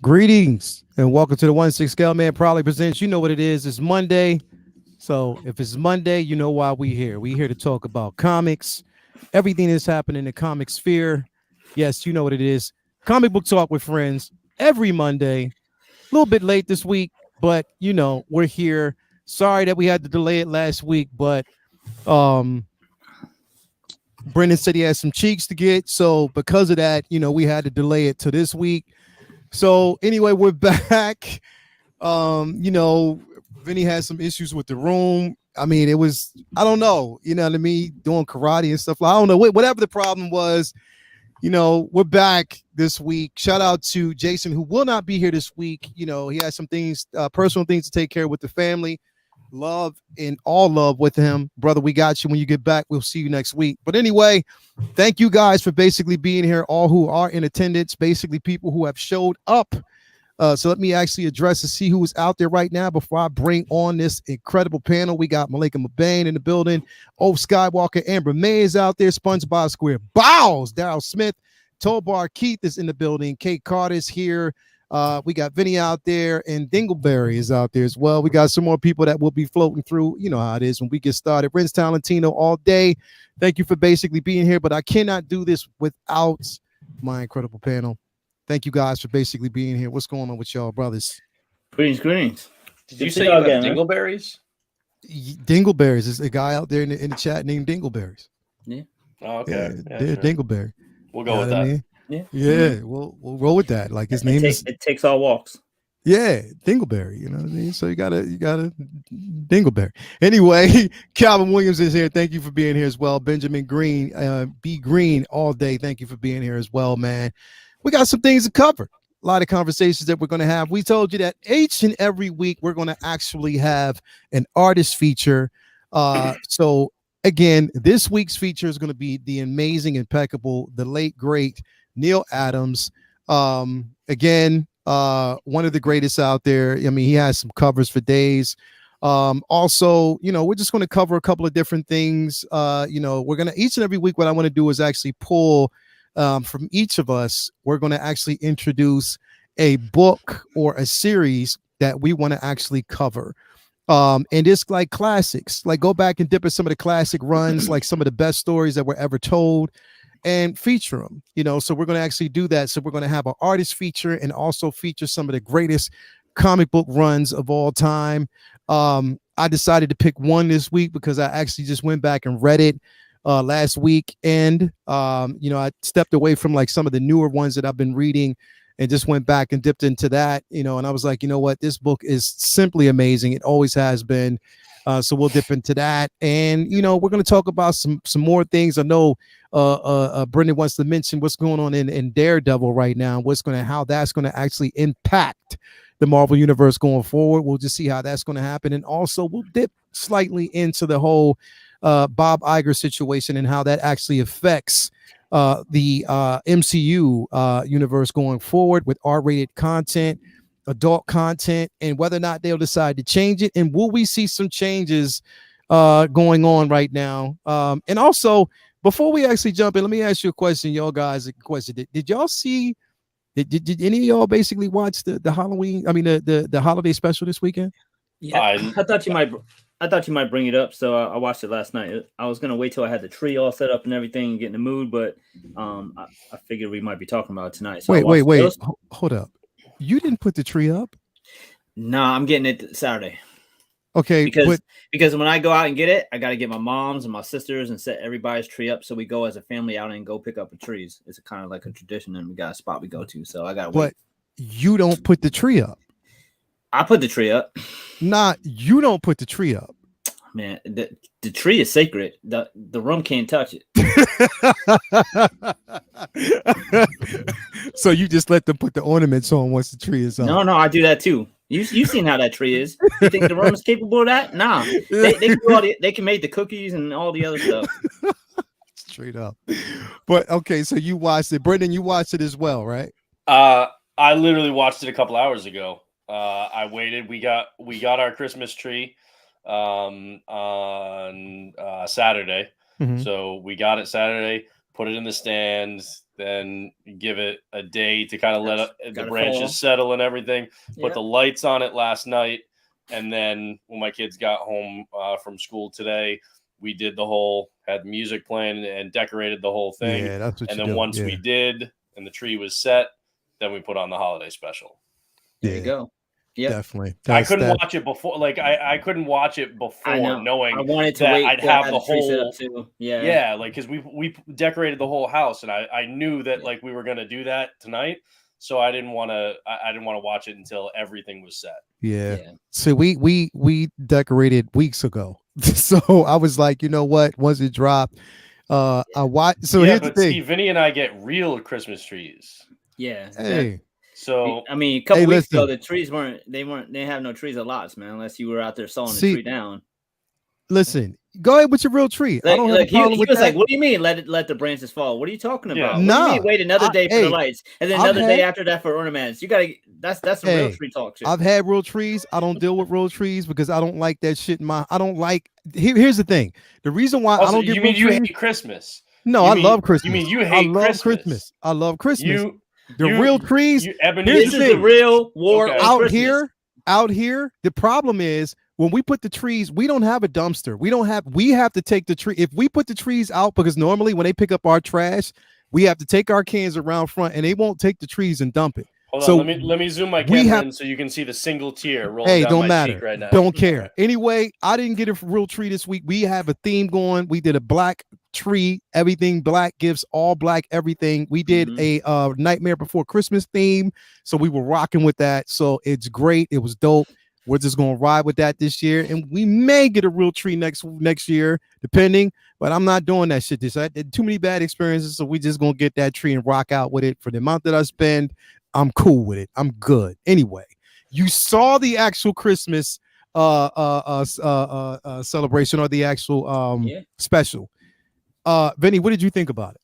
Greetings and welcome to the 1-6 Scale Man Proudly presents. You know what it is. It's Monday. So if it's Monday, you know why we're here. We're here to talk about comics, everything that's happening in the comic sphere. Yes, you know what it is. Comic book talk with friends every Monday. A little bit late this week, but you know, we're here. Sorry that we had to delay it last week, but Brendan said he had some cheeks to get. So because of that, you know, we had to delay it to this week. So anyway, we're back. You know, Vinny had some issues with the room. I mean, it was, I don't know, you know what I mean? Doing karate and stuff. I don't know. Whatever the problem was, you know, we're back this week. Shout out to Jason, who will not be here this week. You know, he has some things, personal things to take care of with the family. Love and all love with him. Brother, we got you when you get back. We'll see you next week. But anyway, thank you guys for basically being here, all who are in attendance, basically people who have showed up. So let me actually address and see who is out there right now before I bring on this incredible panel. We got Malika Mabane in the building. Oh, Skywalker, Amber May is out there. SpongeBob Square Bows, Daryl Smith. Tobar Keith is in the building. Kate Carter's here. We got Vinny out there, and Dingleberry is out there as well. We got some more people that will be floating through. You know how it is when we get started. Renz Talentino all day. Thank you for basically being here, but I cannot do this without my incredible panel. Thank you guys for basically being here. What's going on with y'all, brothers? Greetings. Did you say you have dingleberries? Dingleberries is a guy out there in the chat named Dingleberries. Yeah. Oh, okay. Yeah, sure. Dingleberry. We'll go with that. I mean? Yeah. We'll roll with that. Like his name is. It takes all walks. Yeah, Dingleberry. You know what I mean. So you gotta Dingleberry. Anyway, Calvin Williams is here. Thank you for being here as well. Benjamin Green, B Green all day. Thank you for being here as well, man. We got some things to cover. A lot of conversations that we're going to have. We told you that each and every week we're going to actually have an artist feature. So again, this week's feature is going to be the amazing, impeccable, the late great Neal Adams. Again, one of the greatest out there. I mean, he has some covers for days. Also, you know, we're just going to cover a couple of different things. You know, we're going to each and every week. What I want to do is actually pull from each of us. We're going to actually introduce a book or a series that we want to actually cover. And it's like classics, like go back and dip in some of the classic runs, like some of the best stories that were ever told, and feature them, you know. So we're going to actually do that. So we're going to have an artist feature and also feature some of the greatest comic book runs of all time. I decided to pick one this week because I actually just went back and read it last week, and you know, I stepped away from like some of the newer ones that I've been reading and just went back and dipped into that, you know. And I was like, you know what, this book is simply amazing. It always has been. So we'll dip into that, and you know, we're going to talk about some more things. I know Brendan wants to mention what's going on in Daredevil right now, how that's going to actually impact the Marvel universe going forward. We'll just see how that's going to happen, and also we'll dip slightly into the whole Bob Iger situation and how that actually affects the MCU universe going forward with R-rated content, adult content, and whether or not they'll decide to change it, and will we see some changes going on right now. And also, before we actually jump in, let me ask you a question, y'all guys. A question: Did y'all see? Did any of y'all basically watch the Halloween? I mean, the holiday special this weekend? Yeah, I thought you might bring it up, so I watched it last night. I was gonna wait till I had the tree all set up and everything and get in the mood, but I figured we might be talking about it tonight. So wait, hold up. You didn't put the tree up? Nah, I'm getting it Saturday. Okay, because when I go out and get it, I got to get my mom's and my sisters and set everybody's tree up. So we go as a family out and go pick up the trees. It's kind of like a tradition, and we got a spot we go to. So I got to wait. you don't put the tree up. I put the tree up. Nah, you don't put the tree up. Man, the tree is sacred. The room can't touch it. So you just let them put the ornaments on once the tree is up. No, I do that too. You seen how that tree is? You think the room is capable of that? Nah, they can do they can make the cookies and all the other stuff. Straight up. But okay, so you watched it, Brendan. You watched it as well, right? I literally watched it a couple hours ago. I waited. We got our Christmas tree on Saturday. Mm-hmm. So we got it Saturday, put it in the stands, then give it a day to kind of let the branches settle and everything. Put the lights on it last night. And then when my kids got home from school today, we did had music playing and decorated the whole thing. Yeah, that's what and you then do. Once we did and the tree was set, then we put on the holiday special. There you go. Yeah, definitely. I couldn't watch it before. Like I couldn't watch it before knowing I wanted to that wait I'd have the tree set whole. up too. Yeah, yeah. Like because we decorated the whole house, and I knew that like we were gonna do that tonight, so I didn't want to. I didn't want to watch it until everything was set. Yeah. So we decorated weeks ago. So I was like, you know what? Once it dropped, I watched. So here's the thing. See, Vinny and I get real Christmas trees. Yeah. Hey. So I mean, a couple weeks ago, the trees they have no trees at lots, man, unless you were out there sawing the tree down. Listen, go ahead with your real tree. I don't have a problem with that. Like, what do you mean let the branches fall? What are you talking about? No. What do you mean wait another day for the lights and then another day after that for ornaments? You gotta that's some real tree talk shit. I've had real trees. I don't deal with real trees because I don't like that shit I don't like here's the thing. The reason why I don't get real trees. You hate Christmas. No, I love Christmas. You mean you hate Christmas? I love Christmas. The real trees. This is the real war out here. The problem is when we put the trees, we don't have a dumpster. We have to take the tree. If we put the trees out, because normally when they pick up our trash, we have to take our cans around front, and they won't take the trees and dump it. Hold on, let me zoom my camera in so you can see the single tear rolling down my cheek right now. Don't care. Anyway, I didn't get a real tree this week. We have a theme going. We did a black tree, everything black, gifts, all black, everything. We did a Nightmare Before Christmas theme, so we were rocking with that. So it's great. It was dope. We're just gonna ride with that this year, and we may get a real tree next year, depending. But I'm not doing that shit. I did too many bad experiences, so we just gonna get that tree and rock out with it for the amount that I spend. I'm cool with it. I'm good. Anyway, you saw the actual Christmas celebration or the actual special. Vinny, what did you think about it?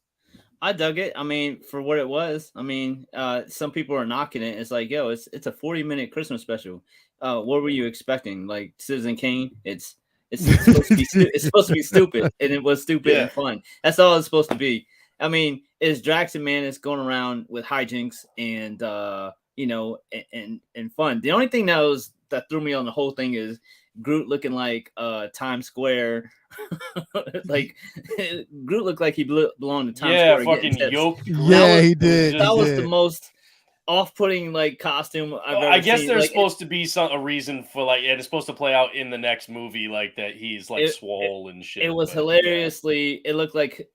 I dug it. I mean, for what it was. I mean, some people are knocking it. It's like, yo, it's a 40-minute Christmas special. What were you expecting? Like Citizen Kane? It's supposed to be it's supposed to be stupid, and it was stupid and fun. That's all it's supposed to be. I mean, it's Drax and Manus going around with hijinks and and fun. The only thing that threw me on the whole thing is Groot looking like Times Square. Like Groot looked like he belonged to Times Square. Yeah, fucking yoke. He did. That was the most off-putting like costume I've ever I guess seen. There's supposed to be a reason for like it's supposed to play out in the next movie, like that he's like swole and shit. It was hilariously. It looked like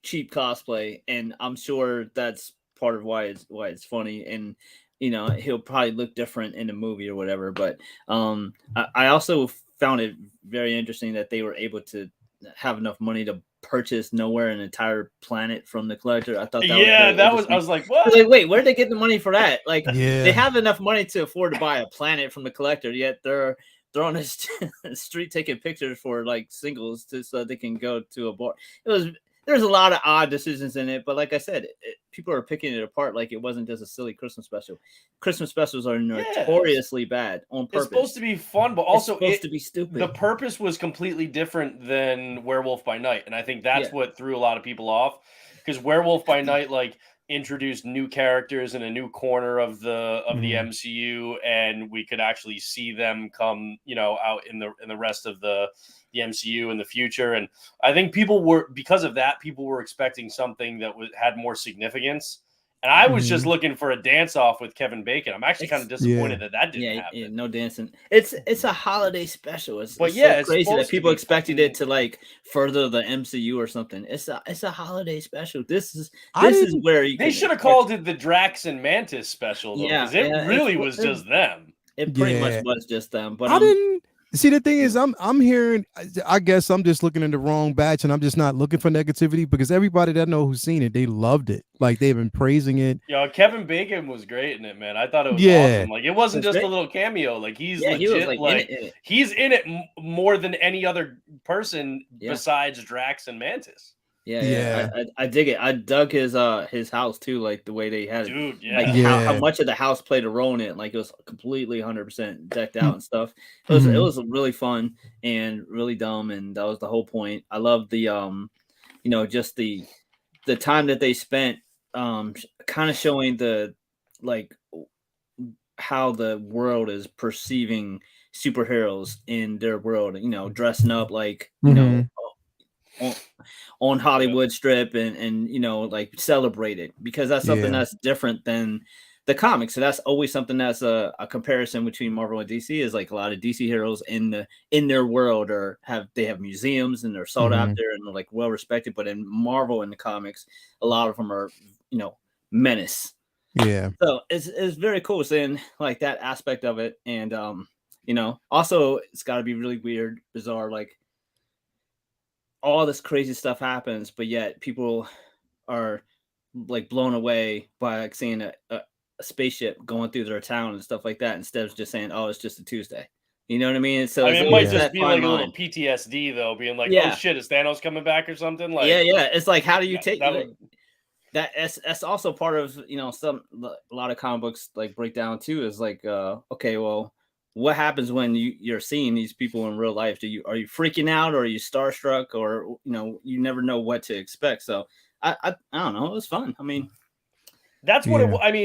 cheap cosplay, and I'm sure that's part of why it's funny. And he'll probably look different in the movie or whatever. But I also found it very interesting that they were able to have enough money to purchase Nowhere, an entire planet from the collector. I thought that I was like, what? Like, wait, where did they get the money for that? Like, they have enough money to afford to buy a planet from the collector, yet they're on the street taking pictures for like singles so that they can go to a bar. There's a lot of odd decisions in it, but like I said, people are picking it apart like it wasn't just a silly Christmas special. Christmas specials are notoriously bad on purpose. It's supposed to be fun, but also it's supposed to be stupid. The purpose was completely different than Werewolf by Night, and I think that's what threw a lot of people off, because Werewolf by Night like introduced new characters in a new corner of the MCU, and we could actually see them come out in the rest of the MCU in the future. And I think because of that, people were expecting something that had more significance, And I was just looking for a dance off with Kevin Bacon. I'm actually kind of disappointed that didn't happen. Yeah, no dancing. It's a holiday special. It's so it's crazy that people expected it to like further the MCU or something. It's a holiday special. This is where they should have called it the Drax and Mantis special though, because it really was just them. It pretty much was just them. But I didn't see. The thing is, I'm hearing. I guess I'm just looking in the wrong batch, and I'm just not looking for negativity because everybody that I know who's seen it, they loved it. Like they've been praising it. Yo, Kevin Bacon was great in it, man. I thought it was awesome. Like it wasn't just a little cameo. Like he's legit. He was, like in it. He's in it more than any other person besides Drax and Mantis. I dig it. I dug his house too, like the way they had it. Dude, like how much of the house played a role in it. Like it was completely 100% decked out and stuff. It was really fun and really dumb, and that was the whole point. I love the just the time that they spent kind of showing the like how the world is perceiving superheroes in their world, dressing up like on Hollywood strip and like celebrate it, because that's something that's different than the comics. So that's always something that's a comparison between Marvel and DC, is like a lot of DC heroes in their world have museums and they're sought after and they're like well respected, but in Marvel in the comics a lot of them are menace. So it's very cool seeing like that aspect of it. And also it's got to be really weird, bizarre, like all this crazy stuff happens, but yet people are like blown away by like seeing a spaceship going through their town and stuff like that, instead of just saying, "Oh, it's just a Tuesday." You know what I mean? So it might just be like a little PTSD though, being like, "Oh shit, is Thanos coming back or something?" Like, it's like, how do you take that? That's also part of a lot of comic books like break down too. Is like, okay, well, what happens when you're seeing these people in real life? Are you freaking out, or are you starstruck, or you never know what to expect? So I don't know. It was fun. I mean, that's what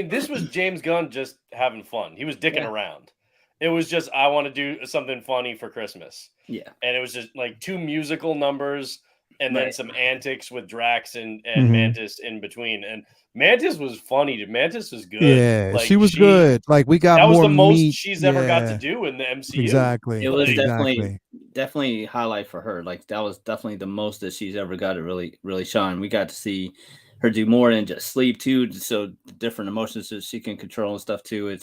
this was James Gunn just having fun. He was dicking around. It was just, I want to do something funny for Christmas. Yeah, and it was just like 2 musical numbers and then some antics with Drax and Mantis in between. And Mantis was funny. Mantis was good. Yeah, like, she was good. Like we got that was more the most meat. she's ever got to do in the MCU. Exactly. It was definitely highlight for her. Like that was definitely the most that she's ever got to really shine. We got to see her do more than just sleep too. So different emotions that she can control and stuff too.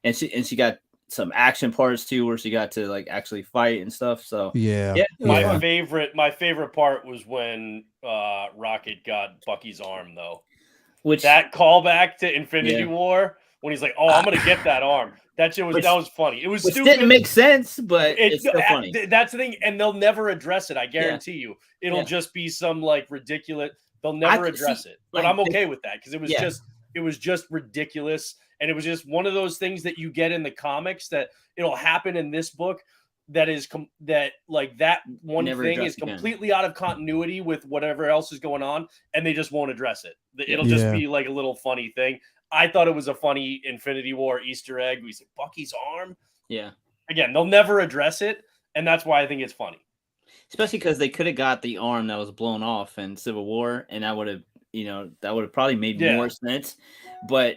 And she got some action parts too, where she got to like actually fight and stuff. So my favorite part was when Rocket got Bucky's arm though. Which that callback to Infinity War when he's like, "Oh, I'm gonna get that arm." That shit was that was funny. It was stupid. Didn't make sense, but it's still funny. That's the thing, and they'll never address it. I guarantee you, it'll just be some like ridiculous. They'll never address it, but I'm okay with that because it was just ridiculous, and it was just one of those things that you get in the comics that it'll happen in this book. That is that one thing is completely out of continuity with whatever else is going on, and they just won't address it. It'll just be like a little funny thing. I thought it was a funny Infinity War Easter egg. We said Bucky's arm. Yeah. Again, they'll never address it, and that's why I think it's funny. Especially because they could have got the arm that was blown off in Civil War, and that would have probably made more sense. But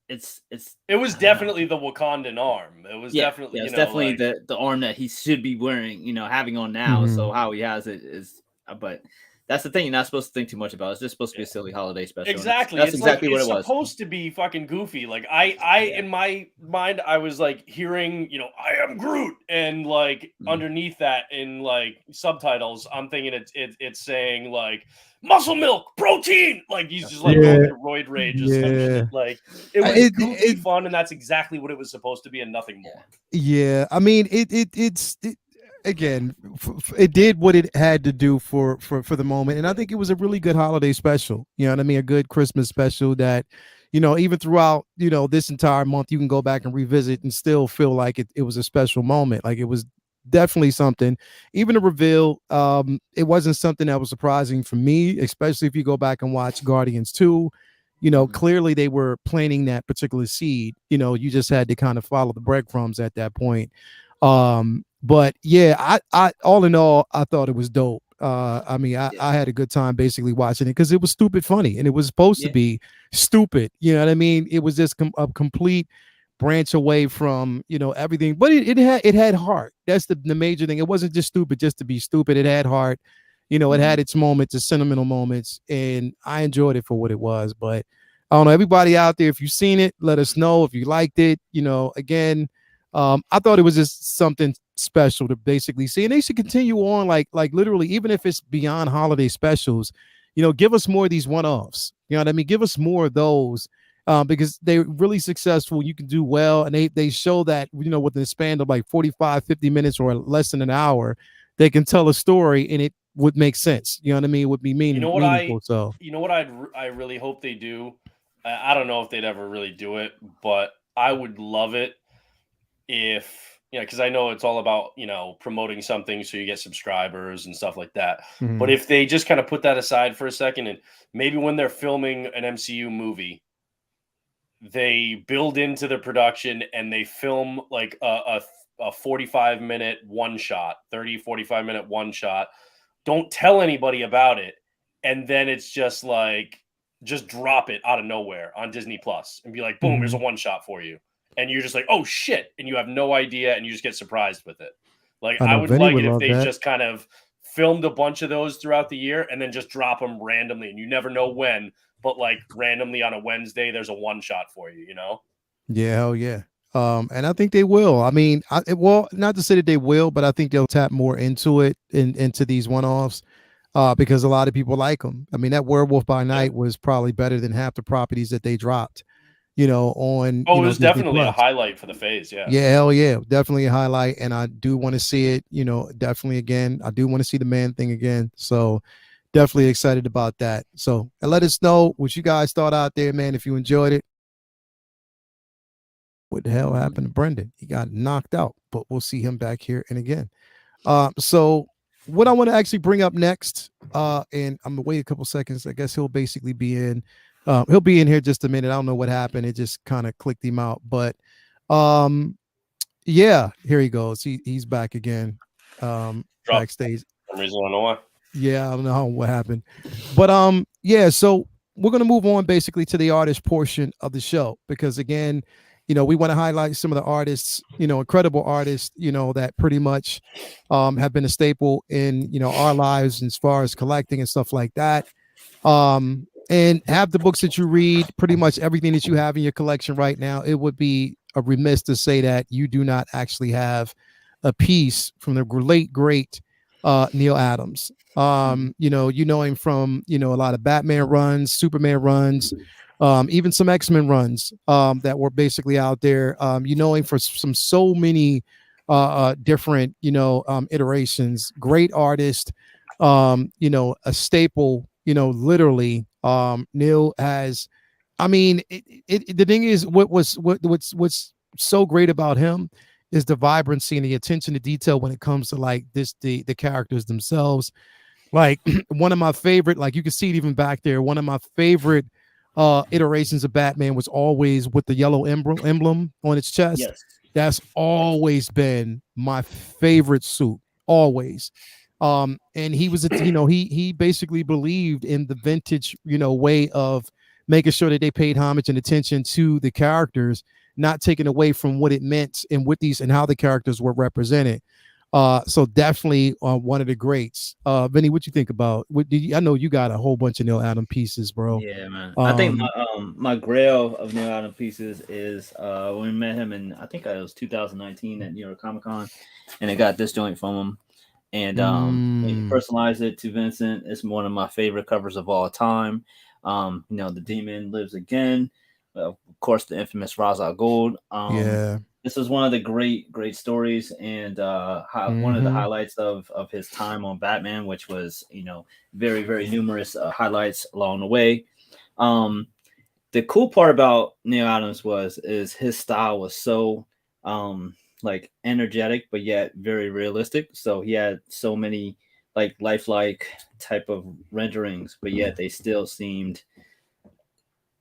it was definitely the Wakandan arm. It was definitely definitely the arm that he should be wearing, having on now. So how he has it is, but that's the thing. You're not supposed to think too much about. It's just supposed to be a silly holiday special. Exactly. That's exactly what it was. It's supposed to be fucking goofy. Like in my mind, I was like hearing, I am Groot, and like underneath that in like subtitles, I'm thinking it's saying like muscle milk, protein. Like he's just like going through roid rage or some shit. Like it was goofy fun, and that's exactly what it was supposed to be, and nothing more. Yeah, I mean again, it did what it had to do for the moment, and I think it was a really good holiday special. You know what I mean? A good Christmas special that, even throughout, this entire month, you can go back and revisit and still feel like it was a special moment. Like it was definitely something. Even the reveal, it wasn't something that was surprising for me, especially if you go back and watch Guardians 2. Clearly they were planting that particular seed. You just had to kind of follow the breadcrumbs at that point. But yeah, I all in all, I thought it was dope. I mean, Yeah. I had a good time basically watching it because it was stupid funny and it was supposed to Yeah. be stupid. You know what I mean? It was just a complete branch away from everything, but it had heart. That's the major thing. It wasn't just stupid just to be stupid. It had heart. It had its moments, its sentimental moments, and I enjoyed it for what it was. But I don't know, everybody out there, if you've seen it, let us know if you liked it. Again, I thought it was just something special to basically see, and they should continue on, like literally, even if it's beyond holiday specials. Give us more of these one-offs. You know what I mean? Give us more of those, because they're really successful. You can do well, and they show that within a span of like 45, 50 minutes or less than an hour, they can tell a story, and it would make sense. You know what I mean? It would be You know what meaningful. So you know what I really hope they do. I don't know if they'd ever really do it, but I would love it if because I know it's all about promoting something so you get subscribers and stuff like that. But mhm. if they just kind of put that aside for a second, and maybe when they're filming an MCU movie, they build into the production and they film like a 45-minute one shot, 30-45-minute one shot. Don't tell anybody about it. And then it's just like, just drop it out of nowhere on Disney Plus and be like, boom, there's a one shot for you. And you're just like, oh shit. And you have no idea and you just get surprised with it. Like, I I know would Vinny like would it if love they that. just kind of filmed a bunch of those throughout the year and then just drop them randomly. And you never know when, but like randomly on a Wednesday, there's a one shot for you. Yeah, hell yeah. And I think they will. I mean, well, not to say that they will, but I think they'll tap more into it, into these one-offs, because a lot of people like them. I mean, that Werewolf by Yeah. Night was probably better than half the properties that they dropped, on Oh, it was Disney definitely a Plus. highlight for the phase. Yeah. Yeah, hell yeah, definitely a highlight, and I do want to see it. Definitely again, I do want to see the Man Thing again. So definitely excited about that. So, and let us know what you guys thought out there, man. If you enjoyed it. What the hell happened to Brendan? He got knocked out, but we'll see him back here and again. So what I want to actually bring up next, and I'm gonna wait a couple seconds. I guess he'll basically be in. He'll be in here just a minute. I don't know what happened. It just kind of clicked him out, but um, yeah, here he goes. He's back again, Drop backstage. for some reason. I don't know why. Yeah, I don't know what happened, but yeah. So we're gonna move on basically to the artist portion of the show because again, we want to highlight some of the artists, incredible artists, that pretty much have been a staple in our lives as far as collecting and stuff like that. And have the books that you read, pretty much everything that you have in your collection right now. It would be a remiss to say that you do not actually have a piece from the late great Neal Adams. You know him from a lot of Batman runs, Superman runs, even some X-Men runs that were basically out there. You know him for so many different iterations. Great artist, a staple. Literally, Neal has. I mean, the thing is, what's so great about him is the vibrancy and the attention to detail when it comes to like the characters themselves. Like one of my favorite, like you can see it even back there. One of my favorite iterations of Batman was always with the yellow emblem on its chest. Yes. That's Yes. always been my favorite suit, always. And he was, he basically believed in the vintage, way of making sure that they paid homage and attention to the characters, not taking away from what it meant and what these and how the characters were represented. So definitely one of the greats. Vinny, what you think about? I know you got a whole bunch of Neal Adams pieces, bro. Yeah, man. I think Um, my grail of Neal Adams pieces is when we met him in I think it was 2019 at New York Comic Con, and I got this joint from him. And he mm, personalized it to Vincent. It's one of my favorite covers of all time. The Demon Lives Again. Of course, the infamous Ra's al Ghul. yeah. This was one of the great stories, and one of the Mm-hmm. highlights of his time on Batman, which was very numerous highlights along the way. Um, the cool part about Neal Adams is his style was so like energetic but yet very realistic. So he had so many like lifelike type of renderings, but yet they still seemed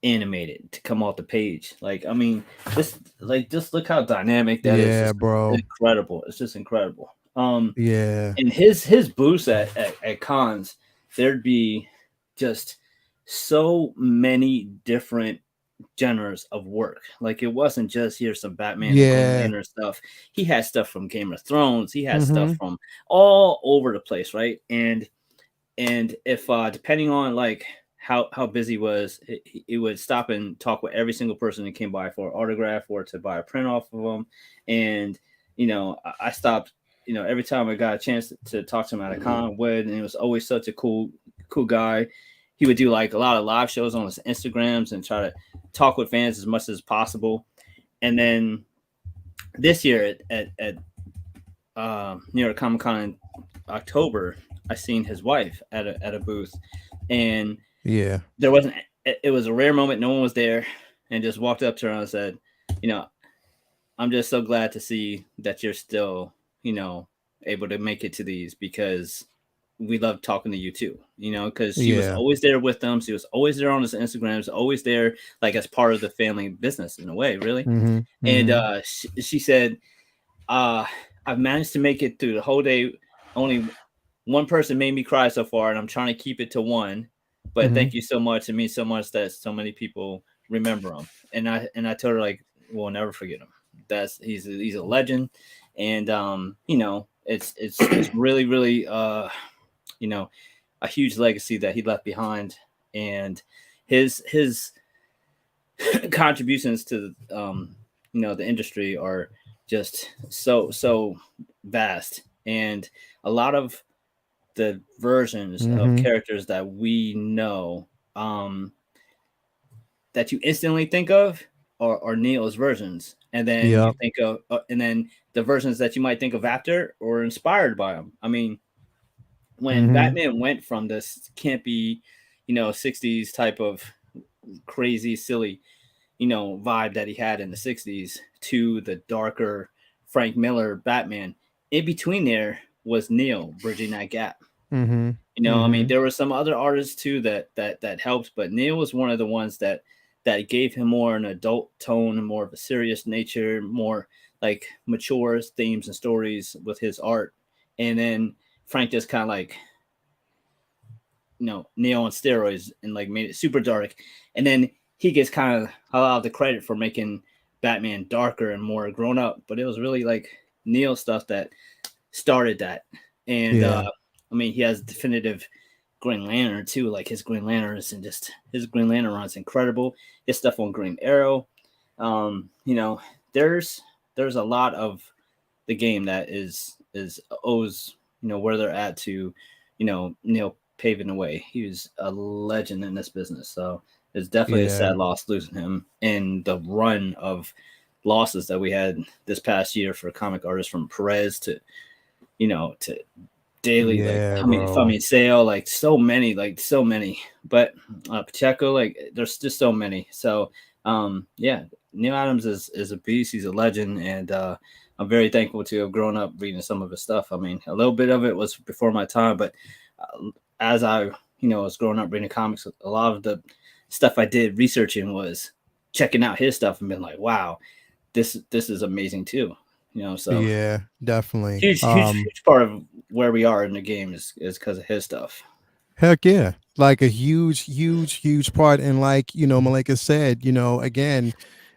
animated to come off the page. Like I mean, just look how dynamic that is. Yeah, Just bro. incredible. It's just incredible. Yeah. And his booths at cons, there'd be just so many different genres of work. Like it wasn't just here's some Batman and Green Yeah. Lantern stuff. He had stuff from Game of Thrones. He had stuff Mm-hmm. from all over the place, right? And if depending on like how busy he was, he would stop and talk with every single person that came by for an autograph or to buy a print off of them. And I stopped. Every time I got a chance to talk to him at a con, would, and he was always such a cool guy. He would do like a lot of live shows on his Instagrams and try to talk with fans as much as possible. And then this year at New York Comic Con in October, I seen his wife at a booth, and Yeah. there wasn't. It was a rare moment. No one was there, and just walked up to her and said, "I'm just so glad to see that you're still, able to make it to these because we love talking to you too, because she was Yeah. always there with them. She was always there on his Instagrams, always there, like as part of the family business in a way, really. Mm-hmm. And Mm-hmm. she said, I've managed to make it through the whole day. Only one person made me cry so far, and I'm trying to keep it to one. But Mm-hmm. thank you so much. It means so much that so many people remember him. And I told her like, we'll never forget him. He's a legend, and it's really really a huge legacy that he left behind, and his contributions to the industry are just so vast, and a lot of the versions of Mm-hmm. characters that we know that you instantly think of are Neil's versions, and then you Yep. think of and then the versions that you might think of after or inspired by him. I mean, when Mm-hmm. Batman went from this campy, 60s type of crazy, silly, vibe that he had in the 60s to the darker Frank Miller Batman, in between there was Neil bridging that gap. Mm-hmm. I mean, Mm-hmm. there were some other artists too that helped, but Neil was one of the ones that gave him more an adult tone and more of a serious nature, more like mature themes and stories with his art. And then Frank just kind of like Neo on steroids and like made it super dark. And then he gets kind of allowed the credit for making Batman darker and more grown up. But it was really like Neo stuff that started that. And Yeah. I mean, he has definitive Green Lantern too, like his Green Lanterns and just his Green Lantern run's incredible. His stuff on Green Arrow. There's a lot of the game that is owes where they're at to Neil paving the way. He was a legend in this business, so it's definitely a Yeah. sad loss losing him in the run of losses that we had this past year for comic artists, from Perez to to Daily, like Yeah, I mean, bro. Sale, like so many, but Pacheco, like there's just so many. So yeah, Neil Adams is a beast. He's a legend, and I'm very thankful to have grown up reading some of his stuff. I mean, a little bit of it was before my time, but as I was growing up reading comics, a lot of the stuff I did researching was checking out his stuff and being like, wow, this is amazing too. So Yeah, definitely. huge part of where we are in the game is because of his stuff. Heck yeah. Like a huge part. And like, Malika said, again,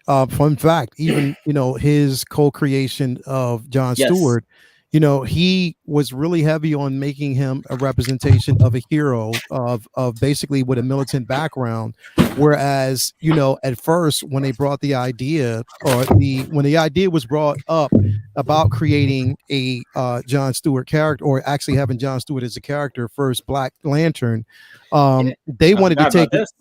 fun fact, even, his co-creation of John Yes. Stewart, he was really heavy on making him a representation of a hero of basically with a militant background. Whereas, at first when they brought the idea or when the idea was brought up about creating a John Stewart character, or actually having John Stewart as a character, first Black Lantern, Yeah. they I wanted to forgot about take it. this.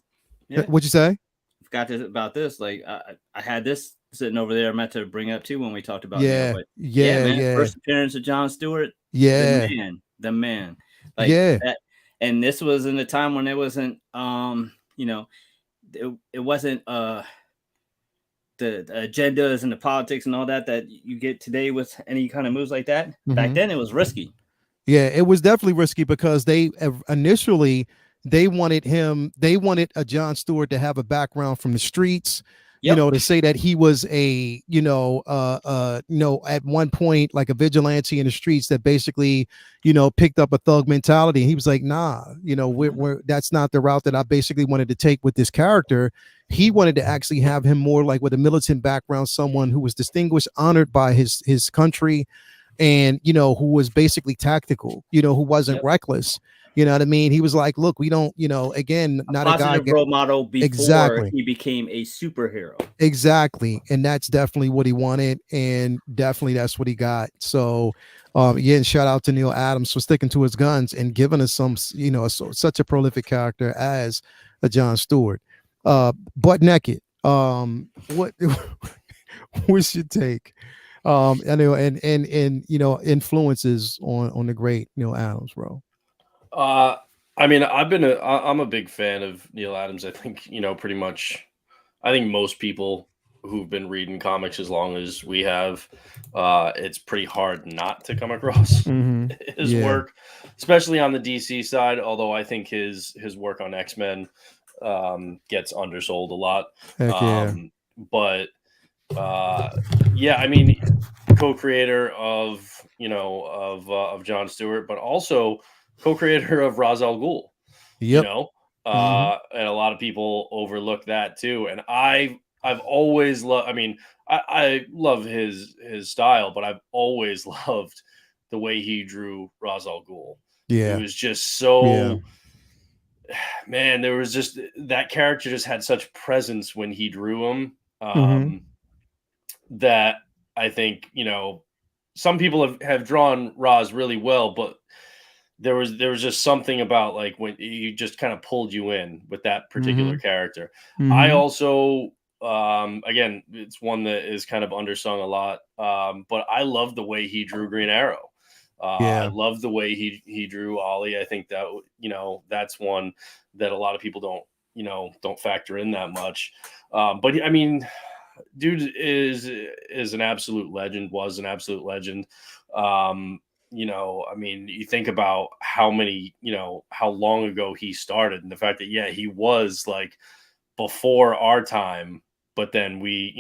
Yeah. What'd you say? Forgot about this. Like I had this sitting over there. I meant to bring up too when we talked about Neil. Yeah, But yeah, yeah, man, yeah, first appearance of John Stewart, yeah, the man, like yeah. that. And this was in the time when it wasn't, it wasn't the agendas and the politics and all that you get today with any kind of moves like that. Back Hmm. then, it was risky. Yeah, it was definitely risky because they initially they wanted a John Stewart to have a background from the streets, Yep. to say that he was a, at one point like a vigilante in the streets that basically, picked up a thug mentality. He was like, nah, we're that's not the route that I basically wanted to take with this character. He wanted to actually have him more like with a militant background, someone who was distinguished, honored by his country, and who was basically tactical, who wasn't Yep. reckless. You know what I mean? He was like, look, we don't, again, A not a guy. positive role model before Exactly. he became a superhero. Exactly. And that's definitely what he wanted. And definitely that's what he got. So, yeah, and shout out to Neal Adams for sticking to his guns and giving us some, such a prolific character as a John Stewart. Butt naked. What what's your take? I know, and influences on the great Neal Adams, bro. I mean, I'm a big fan of Neal Adams. I think, pretty much, I think most people who've been reading comics as long as we have, it's pretty hard not to come across Mm-hmm. his Yeah. work, especially on the DC side. Although I think his work on X-Men gets undersold a lot. Heck yeah. But yeah, I mean, co-creator of John Stewart, but also co-creator of Ra's al Ghul. You Yep. know, Mm-hmm. and a lot of people overlook that too. And I've always loved. I mean, I love his style, but I've always loved the way he drew Ra's al Ghul. It Yeah. was just Yeah. so, man. There was just that character just had such presence when he drew him. Mm-hmm. That I think, some people have drawn Roz really well, but there was just something about like when he just kind of pulled you in with that particular Mm-hmm. character. I Mm-hmm. also, again, it's one that is kind of undersung a lot, but I love the way he drew Green Arrow. I Yeah. love the way he drew Ollie. I think that that's one that a lot of people don't factor in that much. But I mean, dude is an absolute legend. Was an absolute legend. I mean, you think about how many, how long ago he started, and the fact that yeah, he was like before our time, but then we,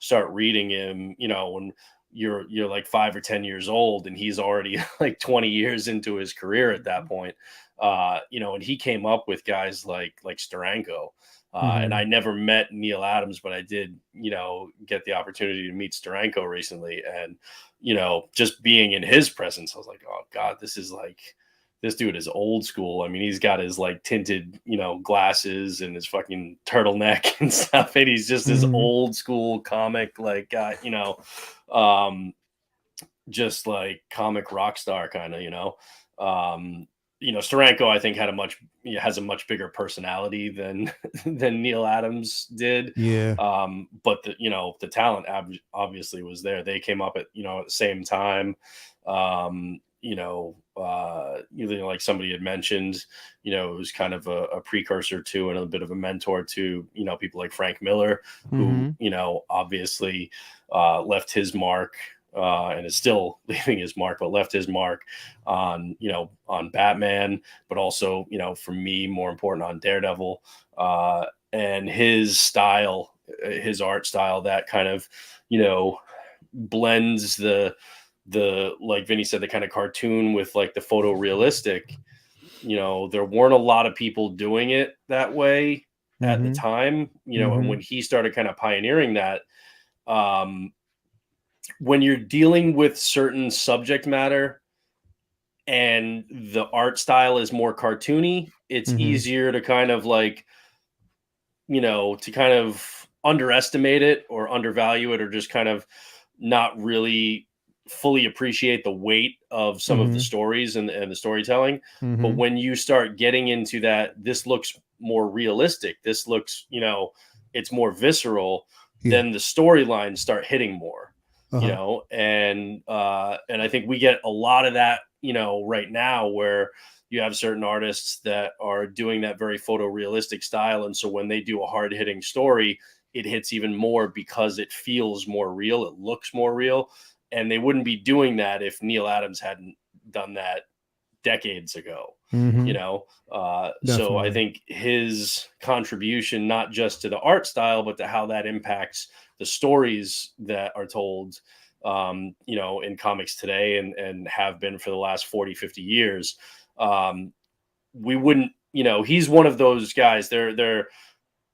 start reading him, when you're like 5 or 10 years old, and he's already like 20 years into his career at that point. And he came up with guys like Steranko. And Mm-hmm. I never met Neal Adams, but I did, get the opportunity to meet Steranko recently. And, just being in his presence, I was like, oh God, this dude is old school. I mean, he's got his like tinted, glasses and his fucking turtleneck and stuff. And he's just this Mm-hmm. old school comic, like, um, just like comic rock star kind of, Steranko, I think has a much bigger personality than than Neal Adams did. Yeah. But the talent obviously was there. They came up at the same time. Like somebody had mentioned, it was kind of a precursor to and a bit of a mentor to people like Frank Miller, who Mm-hmm. obviously left his mark, and is still leaving his mark, but left his mark on Batman, but also, for me, more important, on Daredevil, and his style, his art style, that kind of, blends the like Vinny said, the kind of cartoon with like the photorealistic. There weren't a lot of people doing it that way at the Mm-hmm. time, and Mm-hmm. when he started kind of pioneering that, when you're dealing with certain subject matter and the art style is more cartoony, it's Mm-hmm. easier to kind of like, to kind of underestimate it or undervalue it, or just kind of not really fully appreciate the weight of some of the Mm-hmm. stories and the storytelling. But Mm-hmm. when you start getting into that, this looks more realistic. This looks, it's more visceral. Yeah. Then the storylines start hitting more, Uh-huh. and I think we get a lot of that, right now, where you have certain artists that are doing that very photorealistic style. And so when they do a hard hitting story, it hits even more because it feels more real. It looks more real. And they wouldn't be doing that if Neal Adams hadn't done that decades ago. you Mm-hmm. know. So I Definitely. think his contribution, not just to the art style, but to how that impacts the stories that are told, in comics today and have been for the last 40, 50 years. We wouldn't, he's one of those guys. There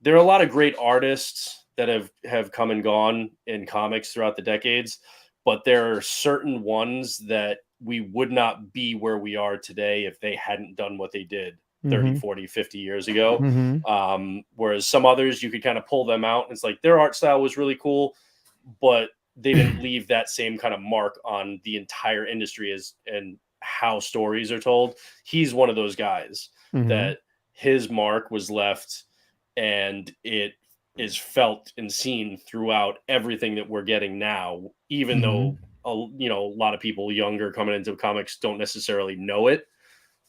are a lot of great artists that have come and gone in comics throughout the decades, but there are certain ones that we would not be where we are today if they hadn't done what they did 30, Mm-hmm. 40, 50 years ago. Mm-hmm. Whereas some others, you could kind of pull them out and it's like their art style was really cool, but they didn't leave that same kind of mark on the entire industry and how stories are told. He's one of those guys Mm-hmm. that his mark was left, and it is felt and seen throughout everything that we're getting now, even Mm-hmm. though a lot of people younger coming into comics don't necessarily know it.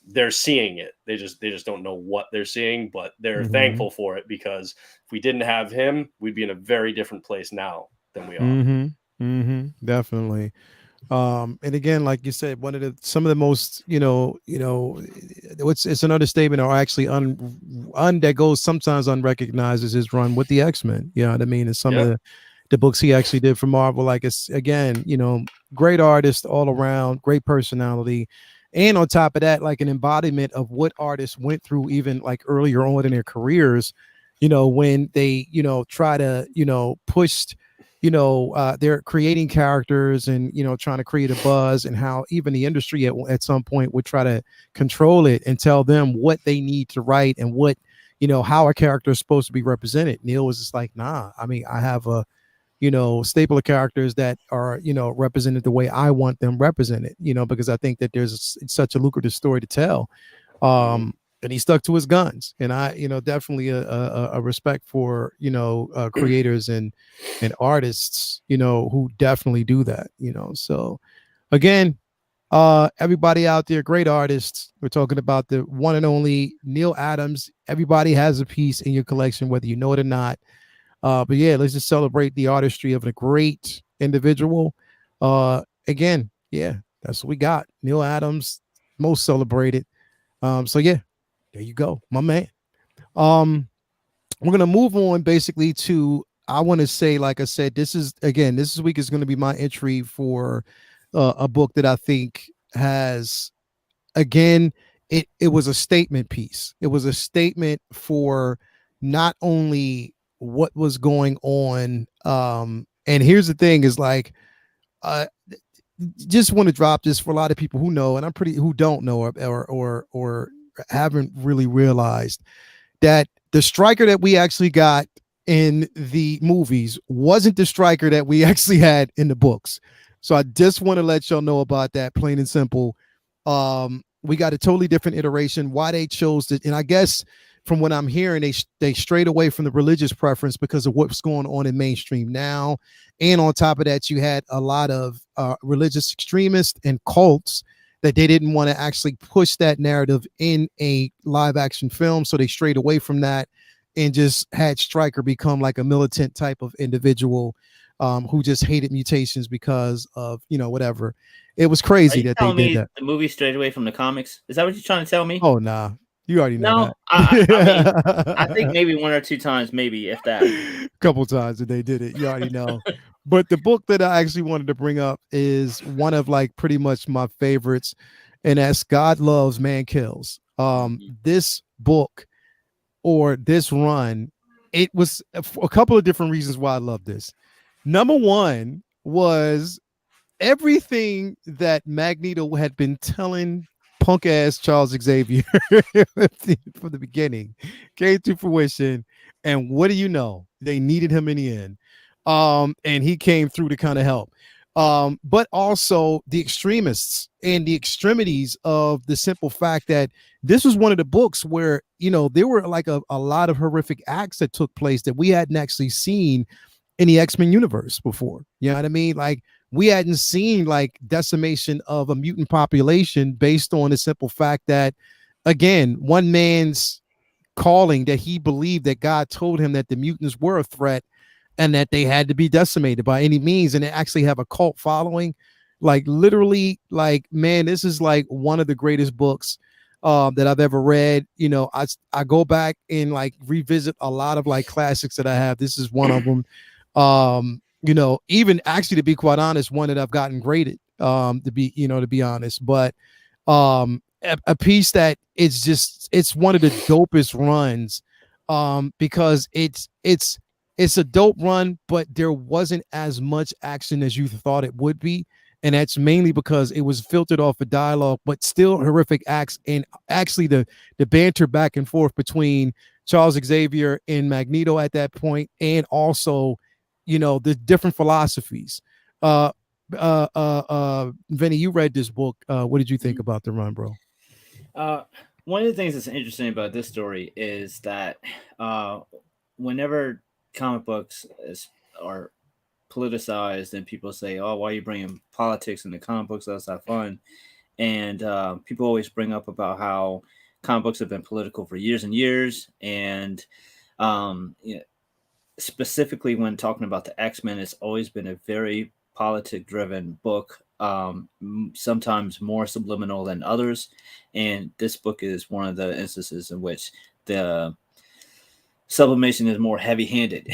They're seeing it. They just don't know what they're seeing, but they're Mm-hmm. thankful for it, because if we didn't have him, we'd be in a very different place now than we are. Mm-hmm. Mm-hmm. Definitely. And again, like you said, some of the most, it's an understatement, or actually that goes sometimes unrecognized, is his run with the X-Men. You know what I mean? And some of Yeah. the books he actually did for Marvel, like, it's, again, great artist all around, great personality. And on top of that, like an embodiment of what artists went through, even like earlier on in their careers, when they, try to, pushed, they're creating characters and, trying to create a buzz, and how even the industry at some point would try to control it and tell them what they need to write and what, how a character is supposed to be represented. Neil was just like, nah, I mean, I have a, staple of characters that are, represented the way I want them represented, because I think that it's such a lucrative story to tell. Mhm. And he stuck to his guns, and I, definitely a respect for, creators and artists, who definitely do that, so again, everybody out there, great artists. We're talking about the one and only Neal Adams. Everybody has a piece in your collection, whether you know it or not. But yeah, let's just celebrate the artistry of a great individual. Again, yeah, that's what we got. Neal Adams, most celebrated. So yeah, there you go, my man. Um, we're gonna move on basically to, I want to say, like I said, this week is going to be my entry for a book that I think has, again, it was a statement piece. It was a statement for not only what was going on. And here's the thing: is like, uh, just want to drop this for a lot of people who know, and who don't know, or haven't really realized that the striker that we actually got in the movies wasn't the striker that we actually had in the books. So I just want to let y'all know about that, plain and simple. We got a totally different iteration. Why they chose it, and I guess from what I'm hearing, they strayed away from the religious preference because of what's going on in mainstream now. And on top of that, you had a lot of religious extremists and cults that they didn't want to actually push that narrative in a live action film. So they strayed away from that and just had Stryker become like a militant type of individual, who just hated mutations because of, whatever. It was Are crazy you Mhm. that they telling did me that. the movie strayed away from the comics? Is that what you're trying to tell me? Oh, nah. You already know No, I mean, I think that. maybe one or two times, maybe if that. Couple times that they did it. You already know. But the book that I actually wanted to bring up is one of like pretty much my favorites, and that's God Loves, Man Kills. Mhm. This book, or this run, it was a couple of different reasons why I love this. Number one was everything that Magneto had been telling punk ass Charles Xavier from the beginning came to fruition. And what do you know? They needed him in the end. And he came through to kind of help. But also the extremists and the extremities of the simple fact that this was one of the books where, there were like a lot of horrific acts that took place that we hadn't actually seen in the X-Men universe before. You know what I mean? Like, we hadn't seen like decimation of a mutant population based on the simple fact that, again, one man's calling that he believed that God told him that the mutants were a threat and that they had to be decimated by any means, and they actually have a cult following. Like, literally, like, man, this is like one of the greatest books that I've ever read. You know, I go back and like revisit a lot of like classics that I have. This is one of them. You know, even actually to be quite honest, one that I've gotten graded. To be honest, but a piece that it's one of the dopest runs, because it's a dope run, but there wasn't as much action as you thought it would be. And that's mainly because it was filtered off of dialogue, but still horrific acts. And actually the banter back and forth between Charles Xavier and Magneto at that point, and also, you know, the different philosophies. Vinny, you read this book. What did you think about the run, bro? Uh, one of the things that's interesting about this story is that uh, whenever comic books are politicized and people say, "Oh, why are you bringing politics into comic books? That's not fun." And people always bring up about how comic books have been political for years and years, and you know, specifically when talking about the X-Men, it's always been a very politic driven book, sometimes more subliminal than others, and this book is one of the instances in which the sublimation is more heavy handed.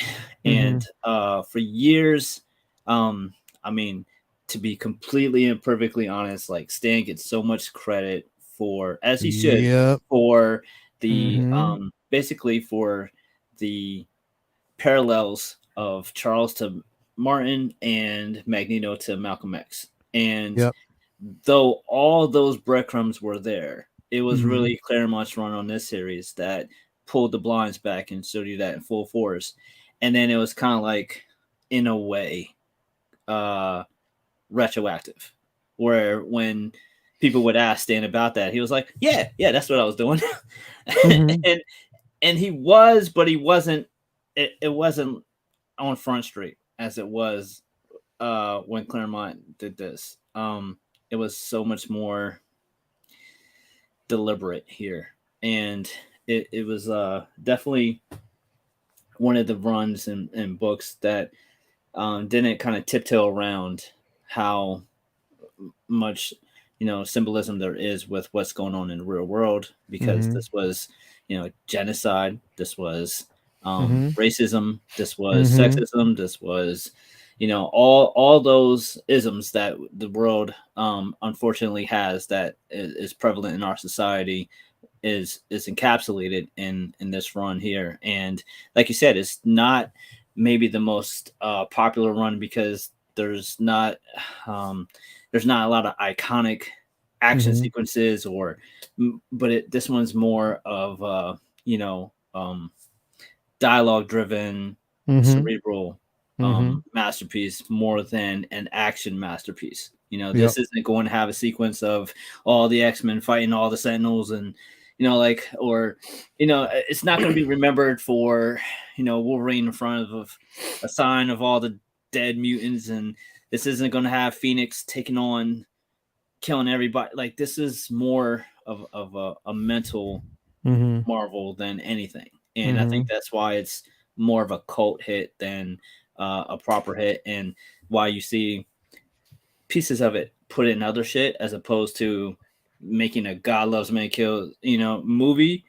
And for years, I mean, to be completely and perfectly honest, like Stan gets so much credit for, as he should, Yep. for the basically for the parallels of Charles to Martin and Magneto to Malcolm X. And Yep. though all those breadcrumbs were there, it was really Claremont's run on this series that pulled the blinds back and showed you that in full force. And then it was kind of like, in a way, retroactive, where when people would ask Stan about that, he was like, yeah, that's what I was doing. and he was, but he wasn't. It wasn't on Front Street as it was when Claremont did this. It was so much more deliberate here, and it was definitely one of the runs in books that didn't kind of tiptoe around how much, you know, symbolism there is with what's going on in the real world, because this was, you know, genocide, this was racism, this was sexism, this was, you know, all those isms that the world unfortunately has, that is prevalent in our society, is encapsulated in this run here. And like you said, it's not maybe the most popular run because there's not a lot of iconic action sequences, but this one's more of you know, dialogue driven, cerebral masterpiece more than an action masterpiece. You know, this isn't going to have a sequence of all the X-Men fighting all the Sentinels, and, you know, like, or, you know, it's not going to be remembered for, you know, Wolverine in front of a sign of all the dead mutants, and this isn't going to have Phoenix taking on, killing everybody. Like, this is more of a mental marvel than anything. And I think that's why it's more of a cult hit than a proper hit, and why you see pieces of it put in other shit as opposed to making a God Loves Man Kill, you know, movie.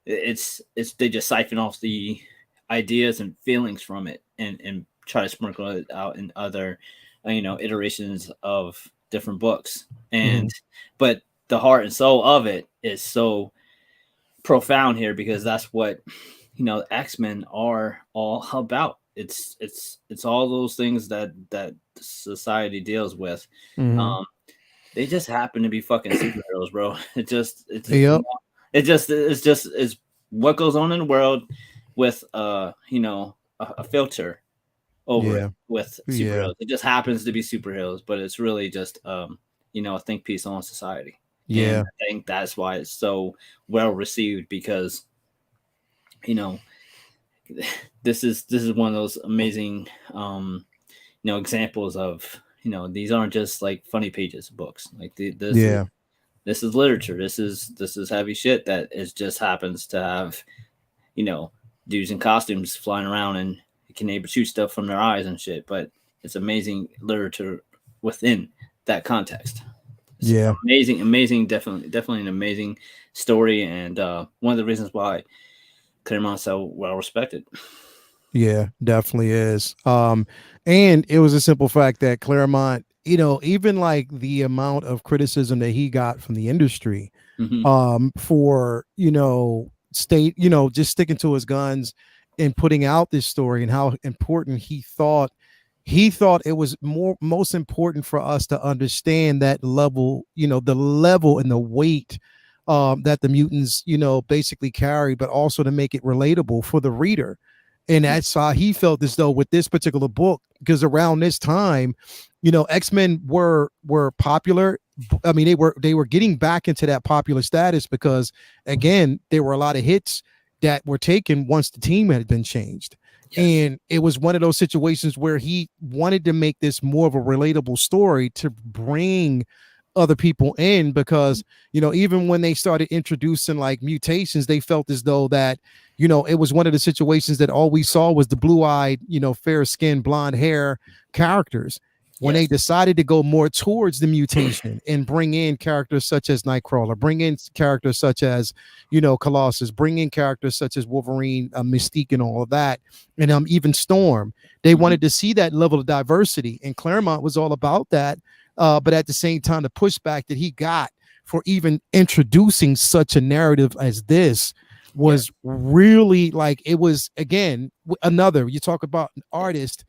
It's they just siphon off the ideas and feelings from it, and try to sprinkle it out in other, you know, iterations of different books. And but the heart and soul of it is so profound here, because that's what, you know, X-Men are all about. It's all those things that society deals with. They just happen to be fucking superheroes, bro. It's what goes on in the world with you know, a filter over it with superheroes. It just happens to be superheroes, but it's really just you know, a think piece on society. And I think that's why it's so well received, because, you know, this is one of those amazing you know, examples of, you know, these aren't just like funny pages of books. Like this is literature. This is heavy shit that is just happens to have, you know, dudes in costumes flying around and can able to shoot stuff from their eyes and shit. But it's amazing literature within that context. It's amazing, definitely an amazing story, and one of the reasons why Claremont's so well respected. Yeah, definitely is. And it was a simple fact that Claremont, even like the amount of criticism that he got from the industry, Hmm. for, just sticking to his guns and putting out this story, and how important he thought it was most important for us to understand that level, the level and the weight that the mutants, basically carry, but also to make it relatable for the reader. And that's how he felt as though with this particular book, because around this time, X-Men were popular. I mean, they were getting back into that popular status because, again, there were a lot of hits that were taken once the team had been changed. Yes. And it was one of those situations where he wanted to make this more of a relatable story to bring other people in, because even when they started introducing like mutations, they felt as though that it was one of the situations that all we saw was the blue-eyed, fair skin, blonde hair characters. When they Yes. decided to go more towards the mutation and bring in characters such as Nightcrawler, bring in characters such as Colossus, bring in characters such as Wolverine, Mystique, and all of that, and even Storm, they Hmm. wanted to see that level of diversity, and Claremont was all about that. But at the same time, the pushback that he got for even introducing such a narrative as this Yes. was really like, it was, again, another, you talk about an artist,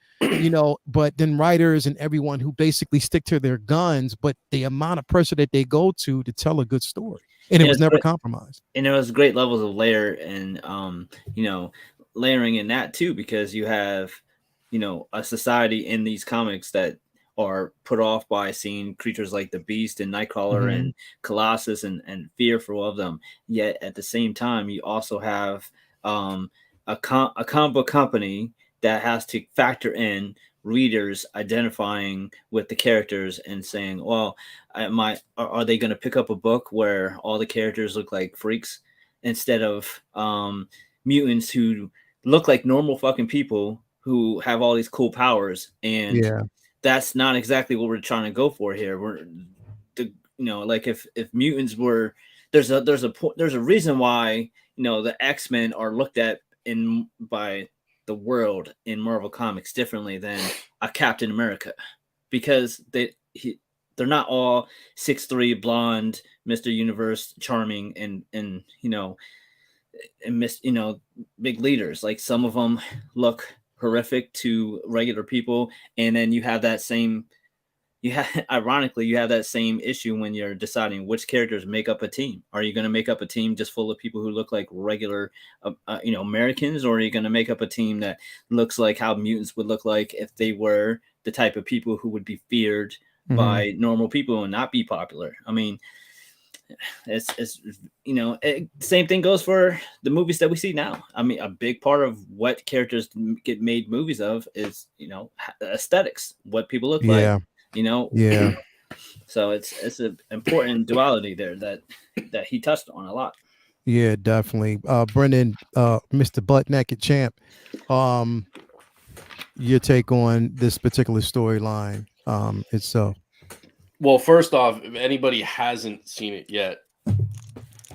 but then writers and everyone who basically stick to their guns, but the amount of pressure that they go to tell a good story, and it And was it's never great, compromised. and there was great levels of layer and you know, layering in that too, because you have, a society in these comics that are put off by seeing creatures like the Beast and Nightcrawler Mm-hmm. and Colossus and fearful of them. Yet at the same time, you also have a comic book company that has to factor in readers identifying with the characters and saying, well, are they going to pick up a book where all the characters look like freaks instead of mutants who look like normal fucking people who have all these cool powers? And Yeah. that's not exactly what we're trying to go for here. Like if mutants were, there's a reason why the X-Men are looked at in by the world in Marvel Comics differently than a Captain America, because they're not all 6'3" blonde Mr. Universe charming and big leaders. Like, some of them look horrific to regular people, and then you have that same you have ironically you have that same issue when you're deciding which characters make up a team. Are you going to make up a team just full of people who look like regular Americans, or are you going to make up a team that looks like how mutants would look like if they were the type of people who would be feared Mm-hmm. by normal people and not be popular? I mean, same thing goes for the movies that we see now. I mean, a big part of what characters get made movies of is aesthetics, what people look like, Yeah. you know Yeah. so it's an important duality there that he touched on a lot. Yeah, definitely. Brendan, Mr. Butt Naked Champ, um, your take on this particular storyline itself. Well, first off, if anybody hasn't seen it yet,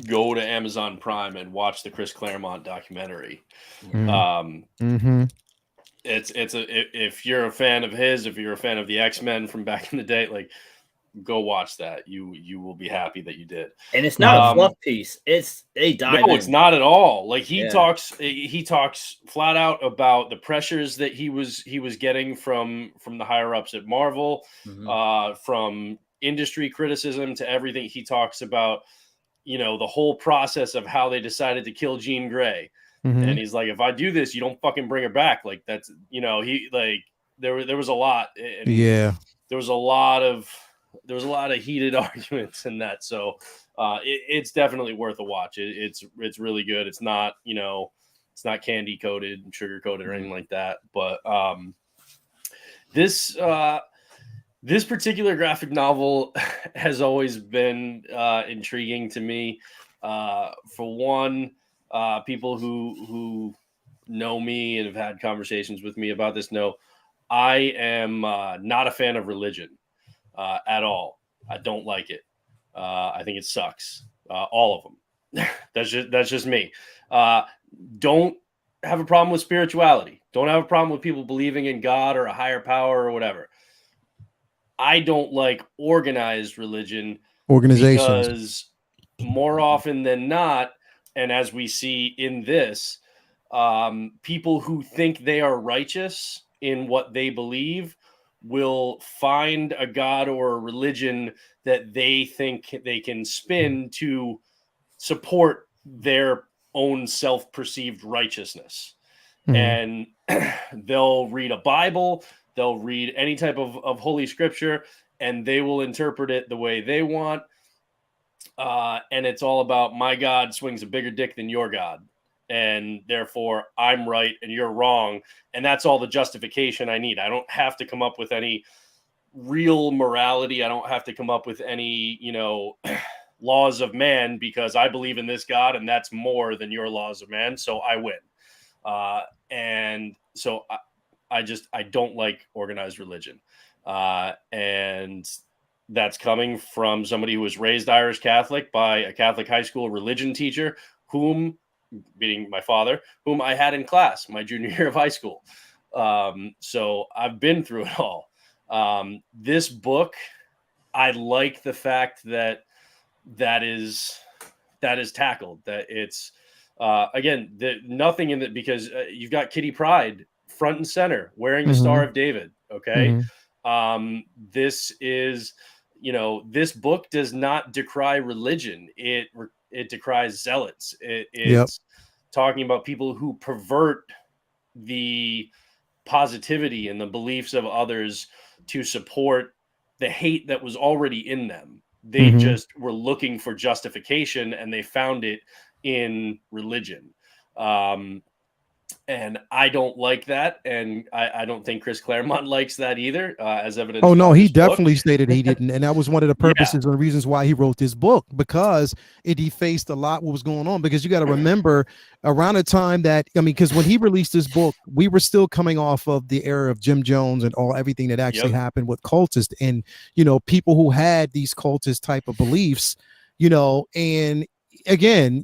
go to Amazon Prime and watch the Chris Claremont documentary. Mm. Um, Mm-hmm. if you're a fan of his, if you're a fan of the X-Men from back in the day, like, go watch that. You will be happy that you did. And it's not a Mm-hmm. fluff piece. They dive No, it's in. not at all. Like, he Yeah. talks flat out about the pressures that he was getting from the higher ups at Marvel, Mhm. from industry criticism to everything. He talks about the whole process of how they decided to kill Jean Grey. Mm-hmm. And he's like, if I do this, you don't fucking bring her back. Like, that's, he, like, there was a lot, and Yeah. there was a lot of heated arguments in that. So it's definitely worth a watch. It's really good. It's not, it's not candy coated and sugar coated or anything like that. But this this particular graphic novel has always been intriguing to me. For one, people who know me and have had conversations with me about this know I am not a fan of religion at all. I don't like it. I think it sucks. All of them. That's just me. Don't have a problem with spirituality. Don't have a problem with people believing in God or a higher power or whatever. I don't like organized religion Organizations. because more often than not, and as we see in this, people who think they are righteous in what they believe will find a god or a religion that they think they can spin to support their own self-perceived righteousness. Mhm. And they'll read a Bible, they'll read any type of holy scripture, and they will interpret it the way they want. And it's all about my God swings a bigger dick than your God. And therefore, I'm right and you're wrong. And that's all the justification I need. I don't have to come up with any real morality. I don't have to come up with any, laws of man, because I believe in this God and that's more than your laws of man. So I win. And so I don't like organized religion. And that's coming from somebody who was raised Irish Catholic by a Catholic high school religion teacher, being my father, whom I had in class my junior year of high school. So I've been through it all. This book, I like the fact that is tackled, that it's again, nothing in it, because you've got Kitty Pryde front and center wearing the Star of David. Okay. This is, this book does not decry religion. It decries zealots. It's talking about people who pervert the positivity and the beliefs of others to support the hate that was already in them. They just were looking for justification and they found it in religion. And I don't like that. And I don't think Chris Claremont likes that either, as evidenced Oh no, by he this book. definitely stated he didn't, and that was one of the Yeah. purposes and the reasons why he wrote this book, because it defaced a lot what was going on. Because you got to remember, around the time that, because when he released this book, we were still coming off of the era of Jim Jones and everything that actually happened with cultists and people who had these cultist type of beliefs, and again,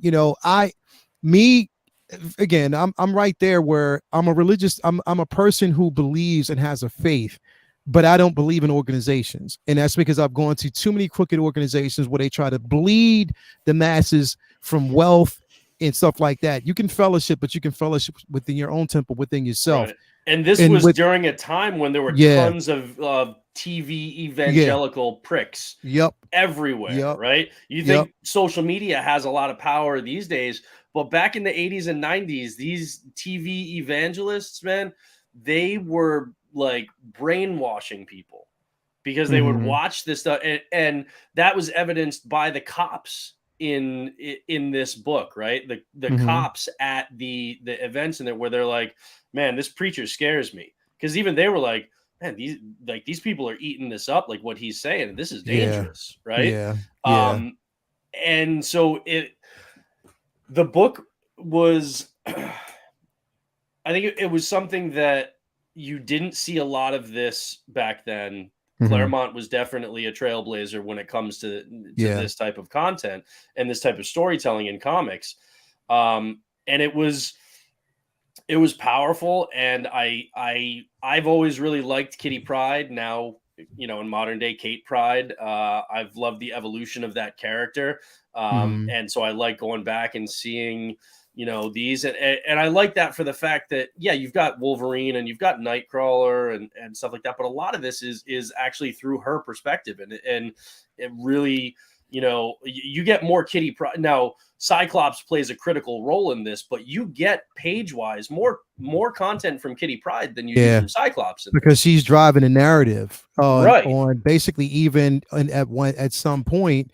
again, I'm right there where I'm a person who believes and has a faith, but I don't believe in organizations. And that's because I've gone to too many crooked organizations where they try to bleed the masses from wealth and stuff like that. You can fellowship, but you can fellowship within your own temple, within yourself. Right. And this was during a time when there were tons of TV evangelical pricks everywhere, right? You think social media has a lot of power these days, but back in the 80s and 90s, these TV evangelists, man, they were like brainwashing people because they would watch this stuff. And that was evidenced by the cops in this book, right? The cops at the events in there, where they're like, man, this preacher scares me. Because even they were like, man, these people are eating this up, like what he's saying, and this is dangerous, right? And so the book was, I think it was something that you didn't see a lot of this back then. Claremont was definitely a trailblazer when it comes to this type of content and this type of storytelling in comics. And it was powerful. And I've always really liked Kitty Pryde. Now, in modern day Kate Pryde, I've loved the evolution of that character. And so I like going back and seeing, these, and I like that for the fact that, you've got Wolverine and you've got Nightcrawler and stuff like that. But a lot of this is actually through her perspective. And it really, you get more Kitty Pryde. Now, Cyclops plays a critical role in this, but you get page-wise more content from Kitty Pryde than you do from Cyclops. Because she's driving a narrative right on basically even at some point,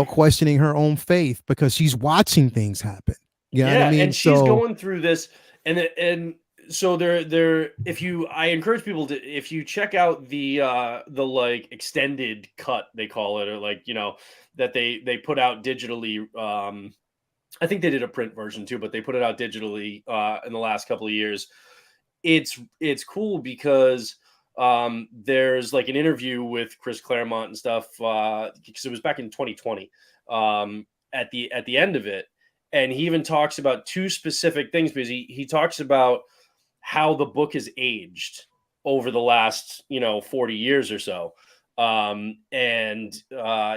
questioning her own faith because she's watching things happen. You know what I mean? And she's going through this, and so I encourage people to, if you check out the like extended cut, they call it, or like, that they put out digitally. I think they did a print version too, but they put it out digitally in the last couple of years. It's cool because there's like an interview with Chris Claremont and stuff, because it was back in 2020. at the end of it. And he even talks about two specific things, because he talks about how the book has aged over the last 40 years or so. And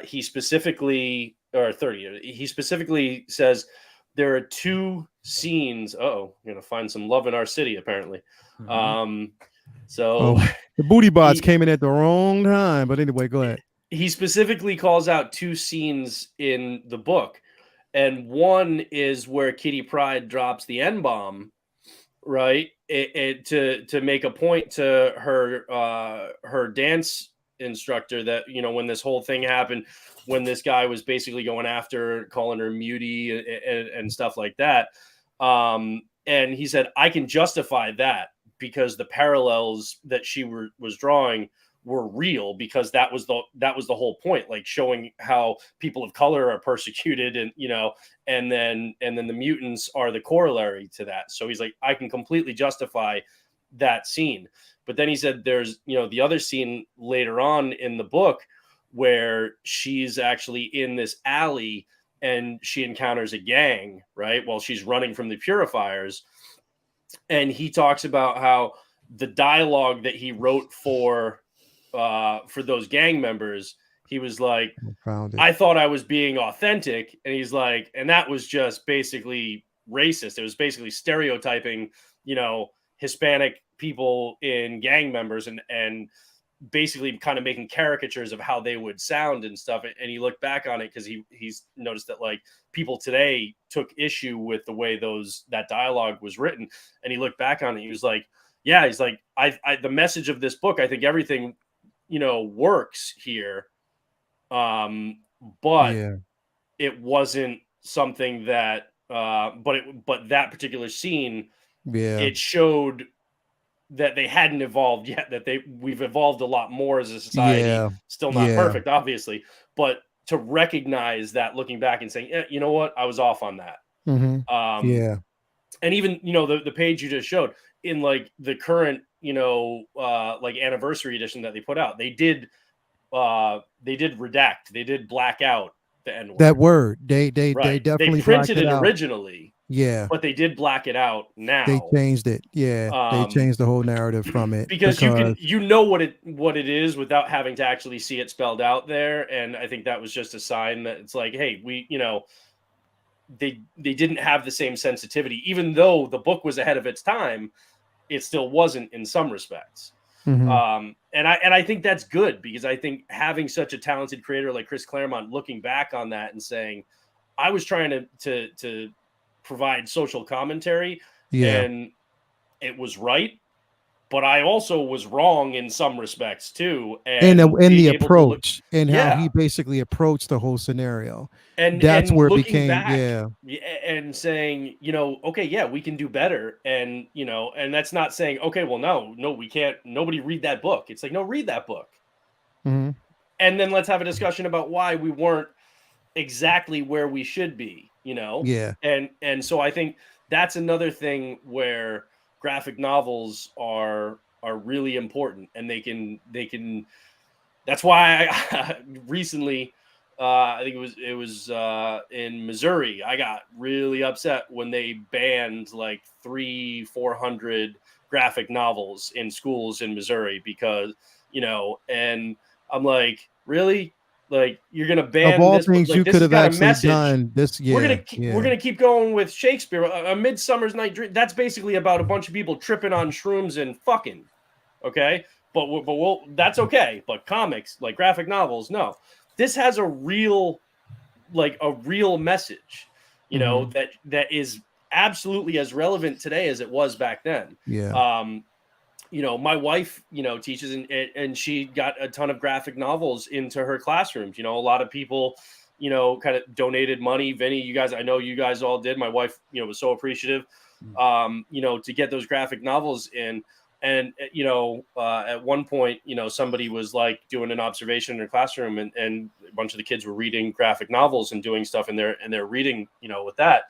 he specifically, or 30, he specifically says there are two scenes. I'm gonna find some love in our city, apparently. So the booty bots came in at the wrong time, but anyway, go ahead. He specifically calls out two scenes in the book, and one is where Kitty Pryde drops the N-bomb, right? To make a point to her dance instructor that, when this whole thing happened, when this guy was basically going after, calling her mutie and stuff like that. And he said, I can justify that because the parallels that she was drawing were real, because that was the whole point, like showing how people of color are persecuted, and and then the mutants are the corollary to that. So he's like, I can completely justify that scene. But then he said there's the other scene later on in the book where she's actually in this alley and she encounters a gang, right, while she's running from the purifiers. And he talks about how the dialogue that he wrote for those gang members, he was like, I thought I was being authentic. And he's like, and that was just basically racist. It was basically stereotyping, Hispanic people in gang members, and basically kind of making caricatures of how they would sound and stuff. And he looked back on it because he's noticed that like people today took issue with the way that dialogue was written. And he looked back on it. He was like, yeah, he's like, I the message of this book, I think everything, works here. But it wasn't something that, but that particular scene, it showed that they hadn't evolved yet, that we've evolved a lot more as a society, still not perfect, obviously, but to recognize that, looking back and saying, you know what, I was off on that. And even, the page you just showed in like the current, like anniversary edition that they put out, they did redact, they did black out the N-word. That word, they definitely they printed it originally. Yeah, but they did black it out now. They changed it. Yeah, they changed the whole narrative from it because you can what it is without having to actually see it spelled out there. And I think that was just a sign that it's like, hey, we they didn't have the same sensitivity, even though the book was ahead of its time. It still wasn't in some respects. And I think that's good, because I think having such a talented creator like Chris Claremont looking back on that and saying, I was trying to provide social commentary, and it was right, but I also was wrong in some respects too. And the approach and how he basically approached the whole scenario. And that's where it became back, and saying, okay, yeah, we can do better. And, and that's not saying, okay, well, no, we can't, nobody read that book. It's like, no, read that book. And then let's have a discussion about why we weren't exactly where we should be, And so I think that's another thing where graphic novels are really important, and they can that's why I recently, I think it was in Missouri, I got really upset when they banned like 300-400 graphic novels in schools in Missouri, because and I'm like, really? Like, you're gonna ban of all this, things, like, you this could have got a actually message. done this. We're gonna keep going with Shakespeare. A Midsummer's Night Dream. That's basically about a bunch of people tripping on shrooms and fucking. Okay, but we'll that's okay. But comics, like graphic novels, no. This has a real message, that is absolutely as relevant today as it was back then. My wife, teaches, and she got a ton of graphic novels into her classrooms. A lot of people, kind of donated money. Vinny, I know you guys all did. My wife, was so appreciative, to get those graphic novels in. And, at one point, somebody was like doing an observation in her classroom, and a bunch of the kids were reading graphic novels and doing stuff in their reading, with that.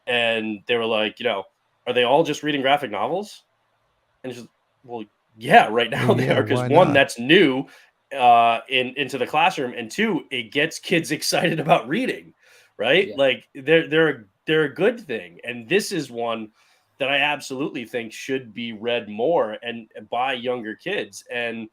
And they were like, are they all just reading graphic novels? And it's just, well, yeah, right now they are, because one, that's new into the classroom, and two, it gets kids excited about reading, right? Yeah. Like they're a good thing, and this is one that I absolutely think should be read more and by younger kids. And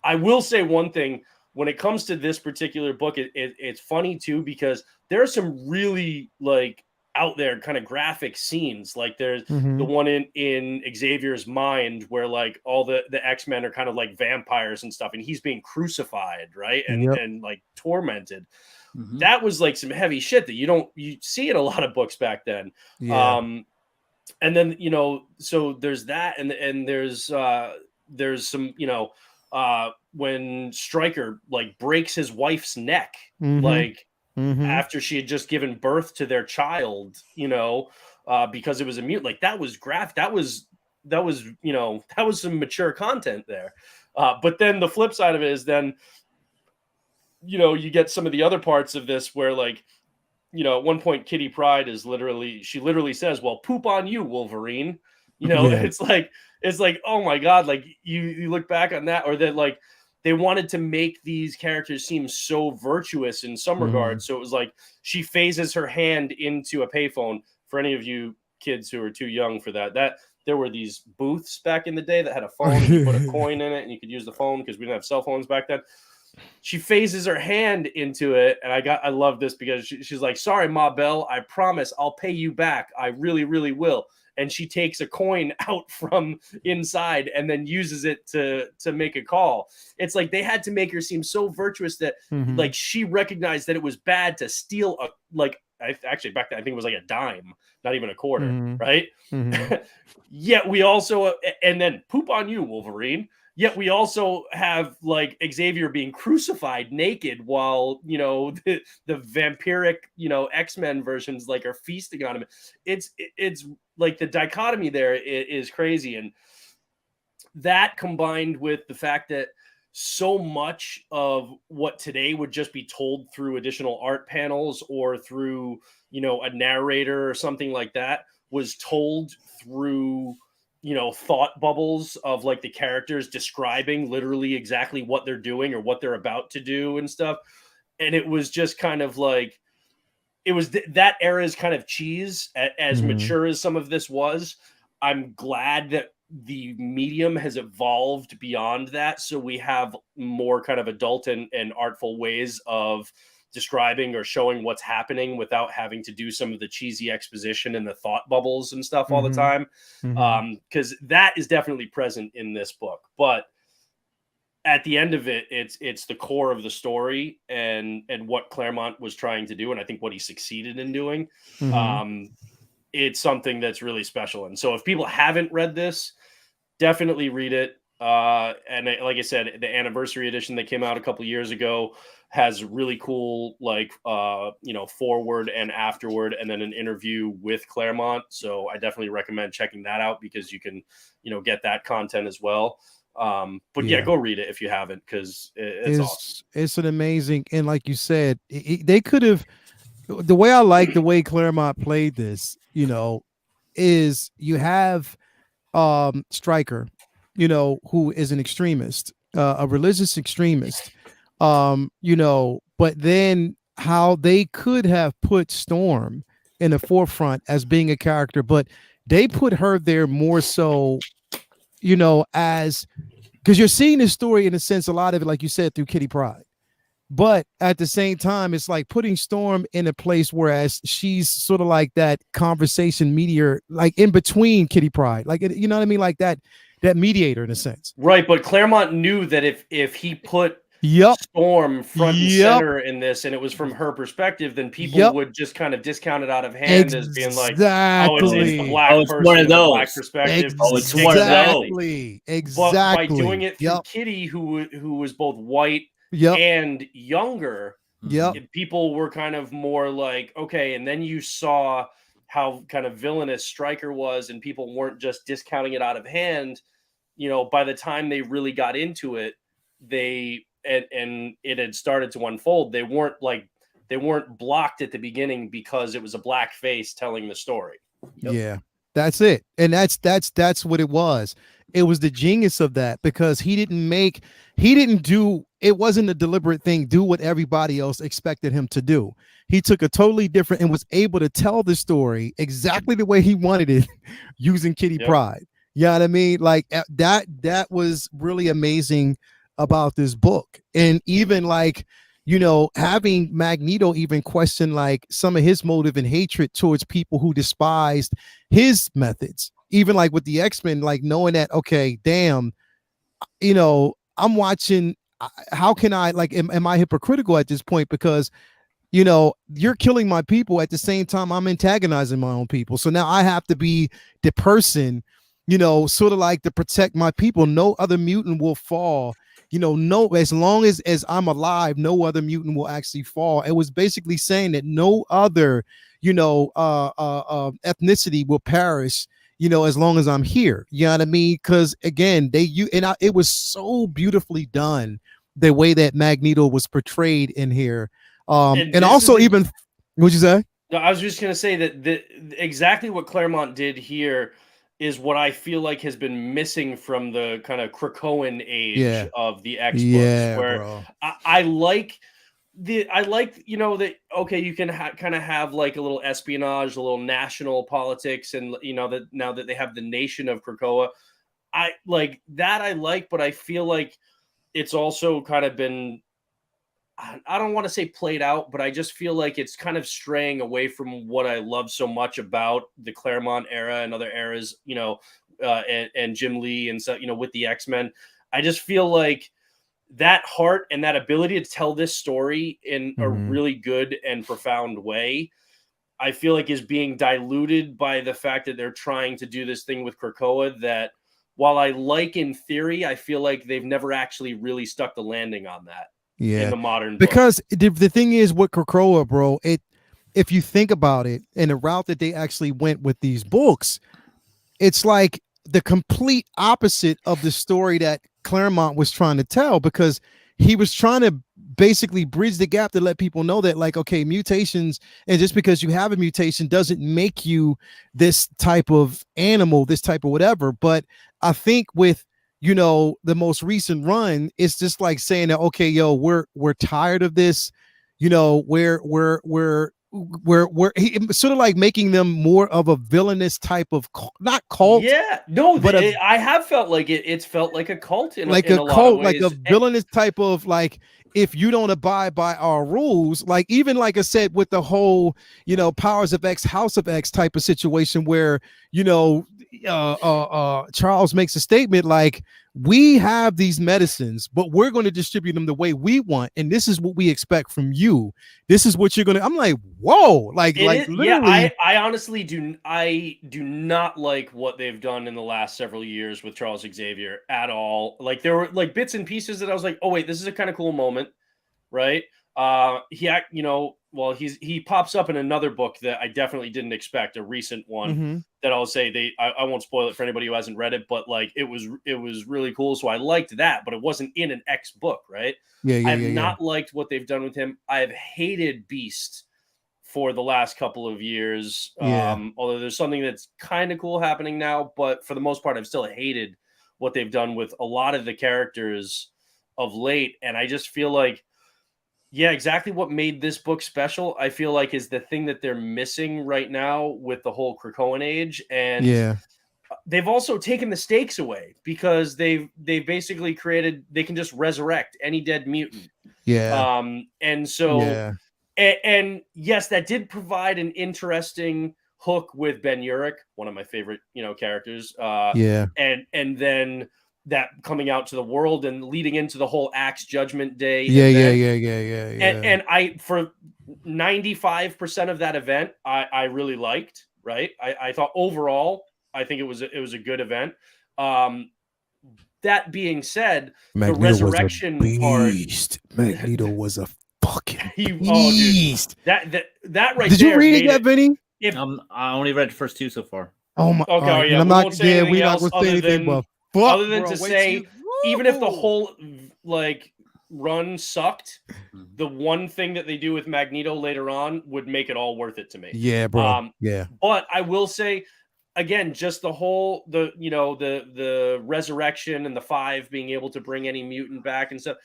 I will say one thing when it comes to this particular book, it's funny too, because there are some really like out there kind of graphic scenes. Like there's the Mm-hmm. one in Xavier's mind where like all the X-Men are kind of like vampires and stuff, and he's being crucified, right? Yep. And like tormented. Mm-hmm. That was like some heavy shit that you see in a lot of books back then. Yeah. And then so there's that, and there's some when Stryker like breaks his wife's neck, Mm-hmm. like Mm-hmm. after she had just given birth to their child, because it was a mute. Like that was that was that was some mature content there. But then the flip side of it is then you get some of the other parts of this where like at one point Kitty Pryde she literally says, well, poop on you, Wolverine. Yeah. It's like, oh my God, like you look back on that, or that like they wanted to make these characters seem so virtuous in some regards. So it was like she phases her hand into a payphone. For any of you kids who are too young for that there were these booths back in the day that had a phone and you put a coin in it and you could use the phone because we didn't have cell phones back then. She phases her hand into it, and I love this because she's like, sorry, Ma Bell, I promise I'll pay you back. I really, really will. And she takes a coin out from inside and then uses it to make a call. It's like they had to make her seem so virtuous that like she recognized that it was bad to steal actually back then I think it was like a dime, not even a quarter, right? Yet we also and then poop on you, Wolverine. Yet we also have like Xavier being crucified naked while the vampiric X-Men versions like are feasting on him. It's like the dichotomy there is crazy, and that combined with the fact that so much of what today would just be told through additional art panels or through a narrator or something like that was told through thought bubbles of like the characters describing literally exactly what they're doing or what they're about to do and stuff. And it was just kind of like, it was that era's kind of cheese, as mature as some of this was. I'm glad that the medium has evolved beyond that. So we have more kind of adult and artful ways of describing or showing what's happening without having to do some of the cheesy exposition and the thought bubbles and stuff all the time. Because that is definitely present in this book. But at the end of it, it's the core of the story and what Claremont was trying to do, and I think what he succeeded in doing. It's something that's really special. And so if people haven't read this, definitely read it. And like I said, the anniversary edition that came out a couple of years ago has really cool, like, forward and afterward, and then an interview with Claremont. So I definitely recommend checking that out because you can, get that content as well. But yeah, go read it if you haven't, because it's awesome. It's an amazing, and like you said, they could have. The way I like the way Claremont played this, is you have Stryker, who is an extremist, a religious extremist, but then how they could have put Storm in the forefront as being a character, but they put her there more so, as because you're seeing this story in a sense, a lot of it, like you said, through Kitty Pryde. But at the same time, it's like putting Storm in a place whereas she's sort of like that conversation mediator, like in between Kitty Pryde, like, you know what I mean? Like that mediator in a sense. Right. But Claremont knew that if he put Storm front and center in this, and it was from her perspective, then people would just kind of discount it out of hand as being like, oh, it's the black person, one of those. Black perspective. It's one of those. Exactly. But by doing it through Kitty, who was both white and younger, people were kind of more like, okay. And then you saw how kind of villainous Stryker was, and people weren't just discounting it out of hand. By the time they really got into it, and it had started to unfold, they weren't blocked at the beginning because it was a black face telling the story. Yeah, that's it. And that's what it was. It was the genius of that, because he didn't do it wasn't a deliberate thing, do what everybody else expected him to do. He took a totally different and was able to tell the story exactly the way he wanted it using Kitty Pryde. You know what I mean? Like that was really amazing about this book. And even like, you know, having Magneto even question like some of his motive and hatred towards people who despised his methods, even like with the X-Men, like knowing that, okay, damn, you know, I'm watching. How can I like? Am I hypocritical at this point? Because you know, you're killing my people at the same time I'm antagonizing my own people. So now I have to be the person, you know, sort of like to protect my people. No other mutant will fall. You know, no, as long as I'm alive, no other mutant will actually fall. It was basically saying that no other, you know, ethnicity will perish, you know, as long as I'm here. You know what I mean? Because again, it was so beautifully done the way that Magneto was portrayed in here. And also even, what'd you say? No, I was just going to say that exactly what Claremont did here is what I feel like has been missing from the kind of Krakoan age of the X books, where bro. I like you know, that, okay, you can kind of have like a little espionage, a little national politics, and you know, that now that they have the nation of Krakoa, I like that, but I feel like it's also kind of been, I don't want to say played out, but I just feel like it's kind of straying away from what I love so much about the Claremont era and other eras, you know, and Jim Lee and so, you know, with the X-Men. I just feel like that heart and that ability to tell this story in a really good and profound way, I feel like is being diluted by the fact that they're trying to do this thing with Krakoa that, while I like in theory, I feel like they've never actually really stuck the landing on that. Yeah, in the modern because the thing is with Krakoa, bro, if you think about it, and the route that they actually went with these books, it's like the complete opposite of the story that Claremont was trying to tell, because he was trying to basically bridge the gap to let people know that, like, okay, mutations, and just because you have a mutation doesn't make you this type of animal, this type of whatever. But I think with, you know, the most recent run, it's just like saying that, okay, yo, we're tired of this, you know, we're sort of like making them more of a villainous type of not cult. Yeah, no, but I have felt like it's felt like a cult in like a a lot of cult, like a ways. villainous type of, like, if you don't abide by our rules, like even like I said with the whole, you know, Powers of X, House of X type of situation where, you know, Charles makes a statement like, we have these medicines, but we're going to distribute them the way we want, and this is what we expect from you. This is what you're going to. I'm like, whoa, like literally. Yeah, I honestly do not like what they've done in the last several years with Charles Xavier at all. Like, there were like bits and pieces that I was like, oh wait, this is a kind of cool moment, right? You know, well, he pops up in another book that I definitely didn't expect, a recent one that I'll say I won't spoil it for anybody who hasn't read it, but like it was really cool. So I liked that, but it wasn't in an X book, right? I've not liked what they've done with him. I've hated Beast for the last couple of years. Although there's something that's kind of cool happening now, but for the most part, I've still hated what they've done with a lot of the characters of late. And I just feel like, yeah, exactly what made this book special, I feel like, is the thing that they're missing right now with the whole Krakoan age. And they've also taken the stakes away, because they've basically created, they can just resurrect any dead mutant. And so and yes, that did provide an interesting hook with Ben Urich, one of my favorite, you know, characters. And then that coming out to the world and leading into the whole Axe Judgment Day event. And I, for 95% of that event, I really liked, right? I thought overall, I think it was a good event. That being said, Magneto, the resurrection beast. Magneto was a fucking beast. Oh, dude, that right Did there. You read it yet, Vinny? I only read the first two so far. Oh my! Okay, right. yeah, I'm not saying anything else other than to say, even if the whole like run sucked, the one thing that they do with Magneto later on would make it all worth it to me. Yeah, bro. But I will say, again, just the whole the resurrection and the 5 being able to bring any mutant back and stuff.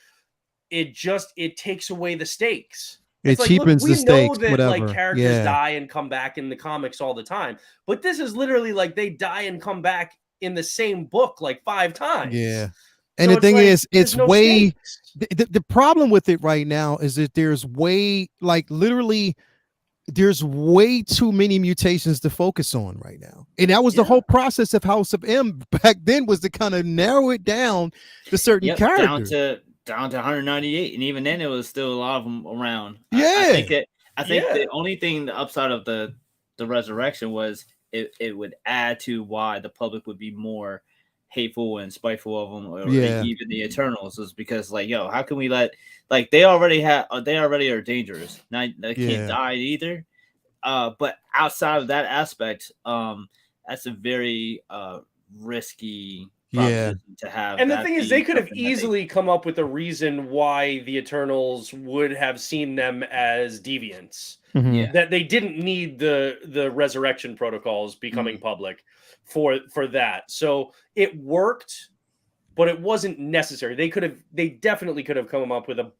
it takes away the stakes. It It's like, look, cheapens the we know stakes, that like whatever. characters Yeah. die and come back in the comics all the time, but this is literally like they die and come back in the same book like 5 times. Yeah. And So the thing like, is, it's no way stakes. the problem with it right now is that there's way, like, literally there's way too many mutations to focus on right now. And that was the whole process of House of M back then, was to kind of narrow it down to certain characters. Down to 198, and even then it was still a lot of them around. Yeah. I think the only thing, the upside of the resurrection was it would add to why the public would be more hateful and spiteful of them, or even the Eternals, is because, like, yo, how can we let, like, they already are dangerous. Now they can't die either. But outside of that aspect, that's a very risky proposition to have. And the thing is, they could have easily come up with a reason why the Eternals would have seen them as deviants. That they didn't need the resurrection protocols becoming public for that. So it worked, but it wasn't necessary. They definitely could have come up with a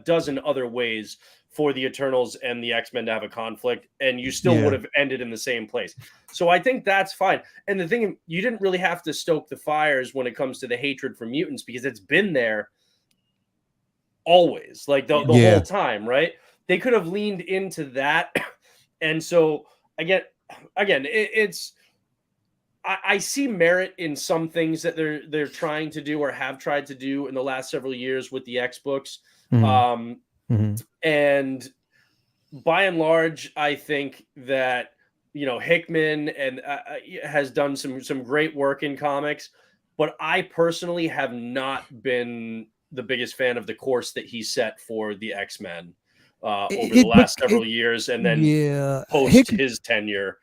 dozen other ways for the Eternals and the X-Men to have a conflict, and you still would have ended in the same place. So I think that's fine. And the thing, you didn't really have to stoke the fires when it comes to the hatred for mutants, because it's been there always, like the whole time, right? They could have leaned into that. And so again, it's I see merit in some things that they're trying to do or have tried to do in the last several years with the X books. And by and large, I think that, Hickman and has done some great work in comics, but I personally have not been the biggest fan of the course that he set for the X-Men over the last several years, and then post his tenure.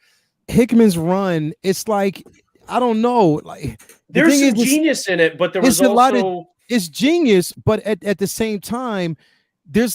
Hickman's run, it's like, I don't know, like, there's some genius in it, but there was also it's genius, but at the same time, it's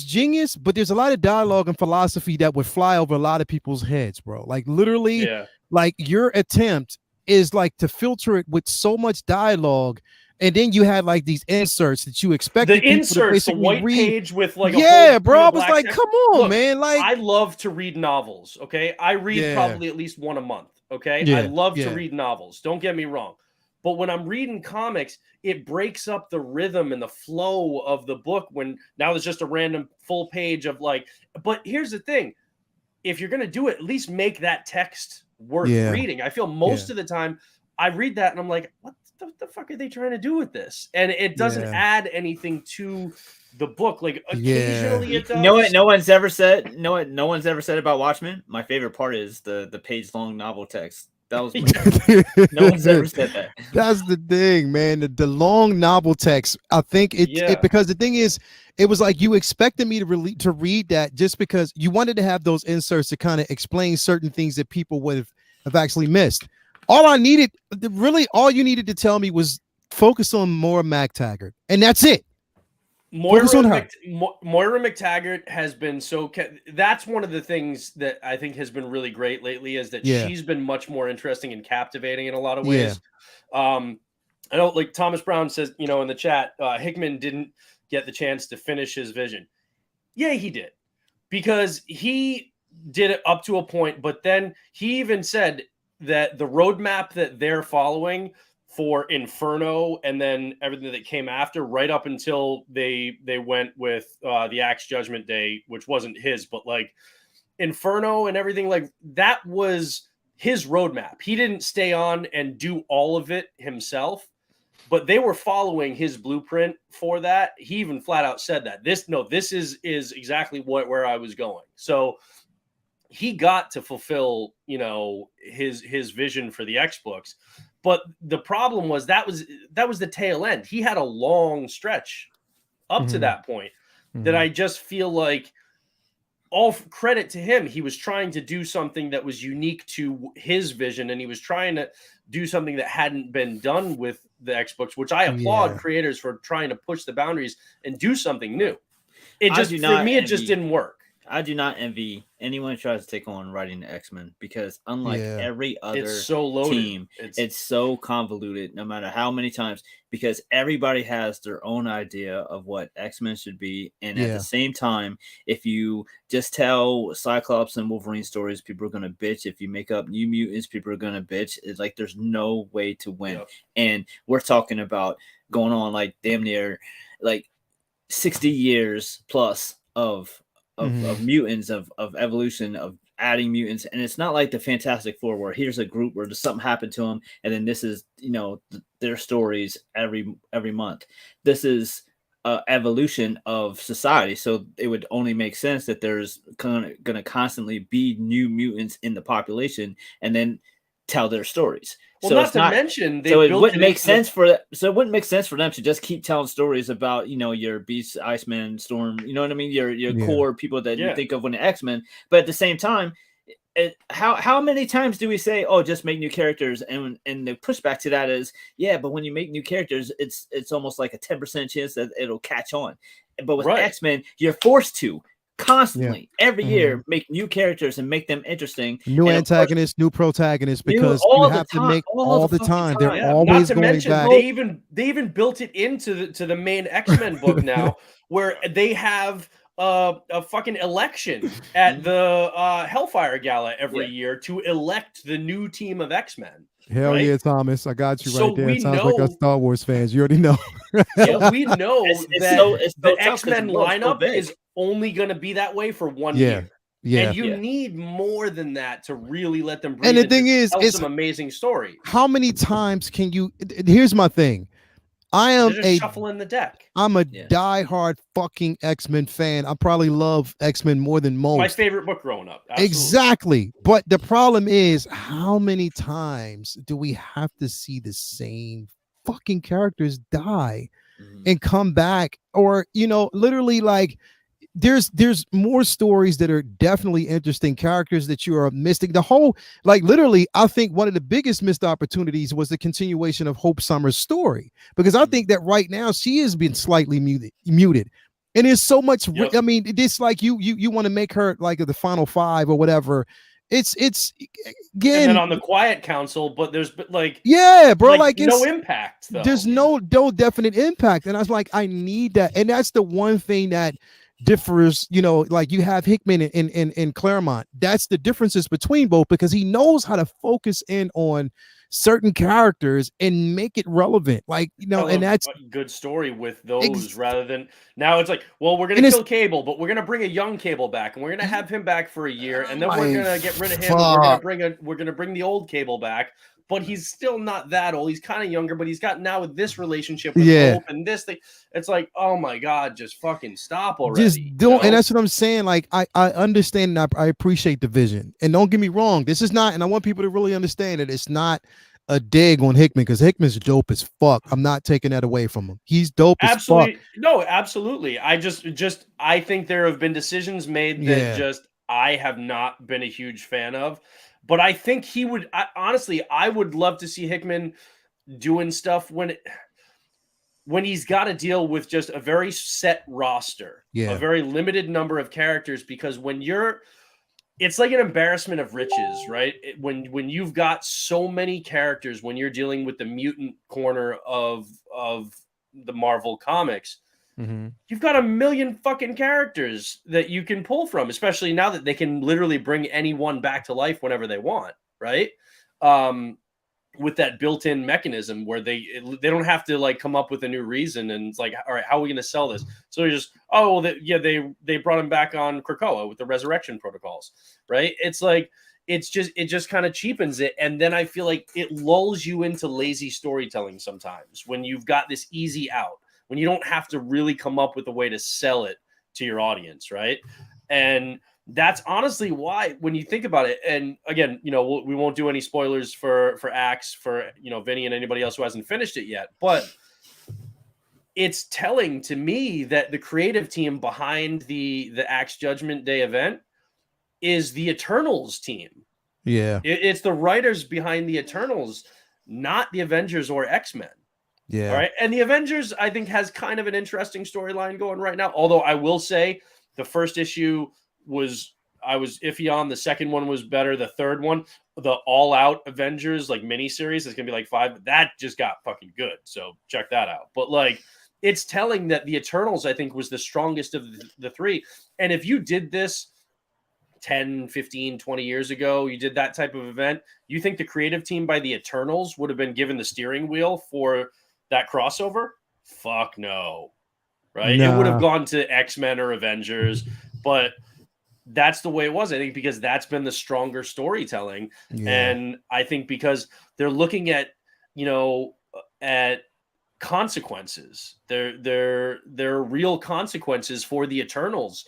genius, but there's a lot of dialogue and philosophy that would fly over a lot of people's heads, bro. Like, literally, like, your attempt is like to filter it with so much dialogue. And then you had like these inserts that you expected. The inserts, the white page with like a whole bro. I was like, come on, look, man. Like, I love to read novels. Okay, I read probably at least one a month. Okay, I love to read novels. Don't get me wrong, but when I'm reading comics, it breaks up the rhythm and the flow of the book. When now there's just a random full page of like. But here's the thing: if you're gonna do it, at least make that text worth reading. I feel most of the time I read that and I'm like, what the fuck are they trying to do with this? And it doesn't add anything to the book. Like, occasionally it does. You know what no one's ever said? No one's ever said about Watchmen? My favorite part is the page-long novel text. That was no one's ever said that. That's the thing, man. The long novel text. I think it because the thing is, it was like you expected me to read that just because you wanted to have those inserts to kind of explain certain things that people would have actually missed. All you needed to tell me was focus on Moira MacTaggert, and that's it. Moira MacTaggert has been that's one of the things that I think has been really great lately, is that she's been much more interesting and captivating in a lot of ways. I know, like Thomas Brown says, in the chat, Hickman didn't get the chance to finish his vision. Yeah, he did, because he did it up to a point, but then he even said that the roadmap that they're following for Inferno and then everything that came after, right up until they went with the Axe Judgment Day, which wasn't his, but like Inferno and everything, like that was his roadmap. He didn't stay on and do all of it himself, but they were following his blueprint for that. He even flat out said that this is exactly where I was going. So he got to fulfill, his vision for the X books. But the problem was that was the tail end. He had a long stretch up to that point that I just feel like, all credit to him, he was trying to do something that was unique to his vision, and he was trying to do something that hadn't been done with the X books, which I applaud creators for trying to push the boundaries and do something new. It just didn't work. I do not envy anyone who tries to take on writing the X-Men, because unlike Yeah. every other It's so loaded. team, it's so convoluted no matter how many times, because everybody has their own idea of what X-Men should be. And at the same time, if you just tell Cyclops and Wolverine stories, people are going to bitch. If you make up New Mutants, people are going to bitch. It's like there's no way to win. Yep. And we're talking about going on like damn near like 60 years plus of mutants, of evolution, of adding mutants. And it's not like the Fantastic Four where here's a group where something happened to them and then this is, you know, their stories every month. This is evolution of society, so it would only make sense that there's going to constantly be new mutants in the population and then tell their stories. Well, So not it's to not, mention, they so it built wouldn't it make into sense for so it wouldn't make sense for them to just keep telling stories about, you know, your Beast, Iceman, Storm, you know what I mean, your core people that you think of when the X-Men. But at the same time, how many times do we say, oh, just make new characters? And the pushback to that is, yeah, but when you make new characters, it's almost like a 10% chance that it'll catch on. But with X-Men, you're forced to constantly every year make new characters and make them interesting, new antagonists, new protagonists, because you have to make all the time. They're not always to going mention, back. they even built it into the main X-Men book now, where they have a fucking election at the Hellfire Gala every year to elect the new team of X-Men. Hell yeah, Thomas. I got you right there. We it sounds like us Star Wars fans. You already know. So we know that the X-Men lineup is only going to be that way for 1 year. Yeah. And you need more than that to really let them breathe. And the thing is, tell some amazing stories. How many times can you? Here's my thing. I am shuffling the deck. I'm a diehard fucking X-Men fan. I probably love X-Men more than most. My favorite book growing up. Absolutely. Exactly. But the problem is, how many times do we have to see the same fucking characters die and come back? Or, you know, literally, like, there's more stories that are definitely interesting, characters that you are missing. The whole, like, literally, I think one of the biggest missed opportunities was the continuation of Hope Summer's story, because I think that right now she has been slightly muted. And there's so much. I mean, it's like you want to make her like the final five or whatever. It's again, and then on the Quiet Council, but there's like, yeah, bro, like no impact though. There's no definite impact. And I was like, I need that. And that's the one thing that differs, you know, like you have Hickman in Claremont. That's the differences between both, because he knows how to focus in on certain characters and make it relevant, like, you know. And that's a good story with those, rather than now it's like, well, we're gonna kill Cable, but we're gonna bring a young Cable back, and we're gonna have him back for a year, and then we're gonna get rid of him, and we're gonna bring the old Cable back, but he's still not that old. He's kind of younger, but he's got now with this relationship with Hope and this thing. It's like, oh my God, just fucking stop already. Just don't. You know? And that's what I'm saying. Like, I understand and I appreciate the vision. And don't get me wrong, this is not, and I want people to really understand that it's not a dig on Hickman, because Hickman's dope as fuck. I'm not taking that away from him. He's dope as fuck. No, absolutely. I think there have been decisions made that I have not been a huge fan of. But I think he would, honestly, I would love to see Hickman doing stuff when he's got to deal with just a very set roster, a very limited number of characters, because it's like an embarrassment of riches, right? When you've got so many characters, when you're dealing with the mutant corner of the Marvel comics, you've got a million fucking characters that you can pull from, especially now that they can literally bring anyone back to life whenever they want, right? With that built-in mechanism where they don't have to like come up with a new reason, and it's like, all right, how are we going to sell this? So they just, they brought him back on Krakoa with the resurrection protocols, right? It's like, it just kind of cheapens it, and then I feel like it lulls you into lazy storytelling sometimes when you've got this easy out, when you don't have to really come up with a way to sell it to your audience, right? And that's honestly why, when you think about it, and again, you know, we won't do any spoilers for Axe, for, you know, Vinny and anybody else who hasn't finished it yet, but it's telling to me that the creative team behind the Axe Judgment Day event is the Eternals team. Yeah. It's the writers behind the Eternals, not the Avengers or X-Men. Yeah. All right. And the Avengers, I think, has kind of an interesting storyline going right now. Although I will say the first issue I was iffy on. The second one was better. The third one, the All Out Avengers like miniseries, is gonna be like 5. That just got fucking good. So check that out. But like, it's telling that the Eternals, I think, was the strongest of the 3. And if you did this 10, 15, 20 years ago, you did that type of event, you think the creative team by the Eternals would have been given the steering wheel for that crossover? Fuck no. Right? It would have gone to X-Men or Avengers, but that's the way it was, I think, because that's been the stronger storytelling. And I think because they're looking at, at consequences. There are real consequences for the Eternals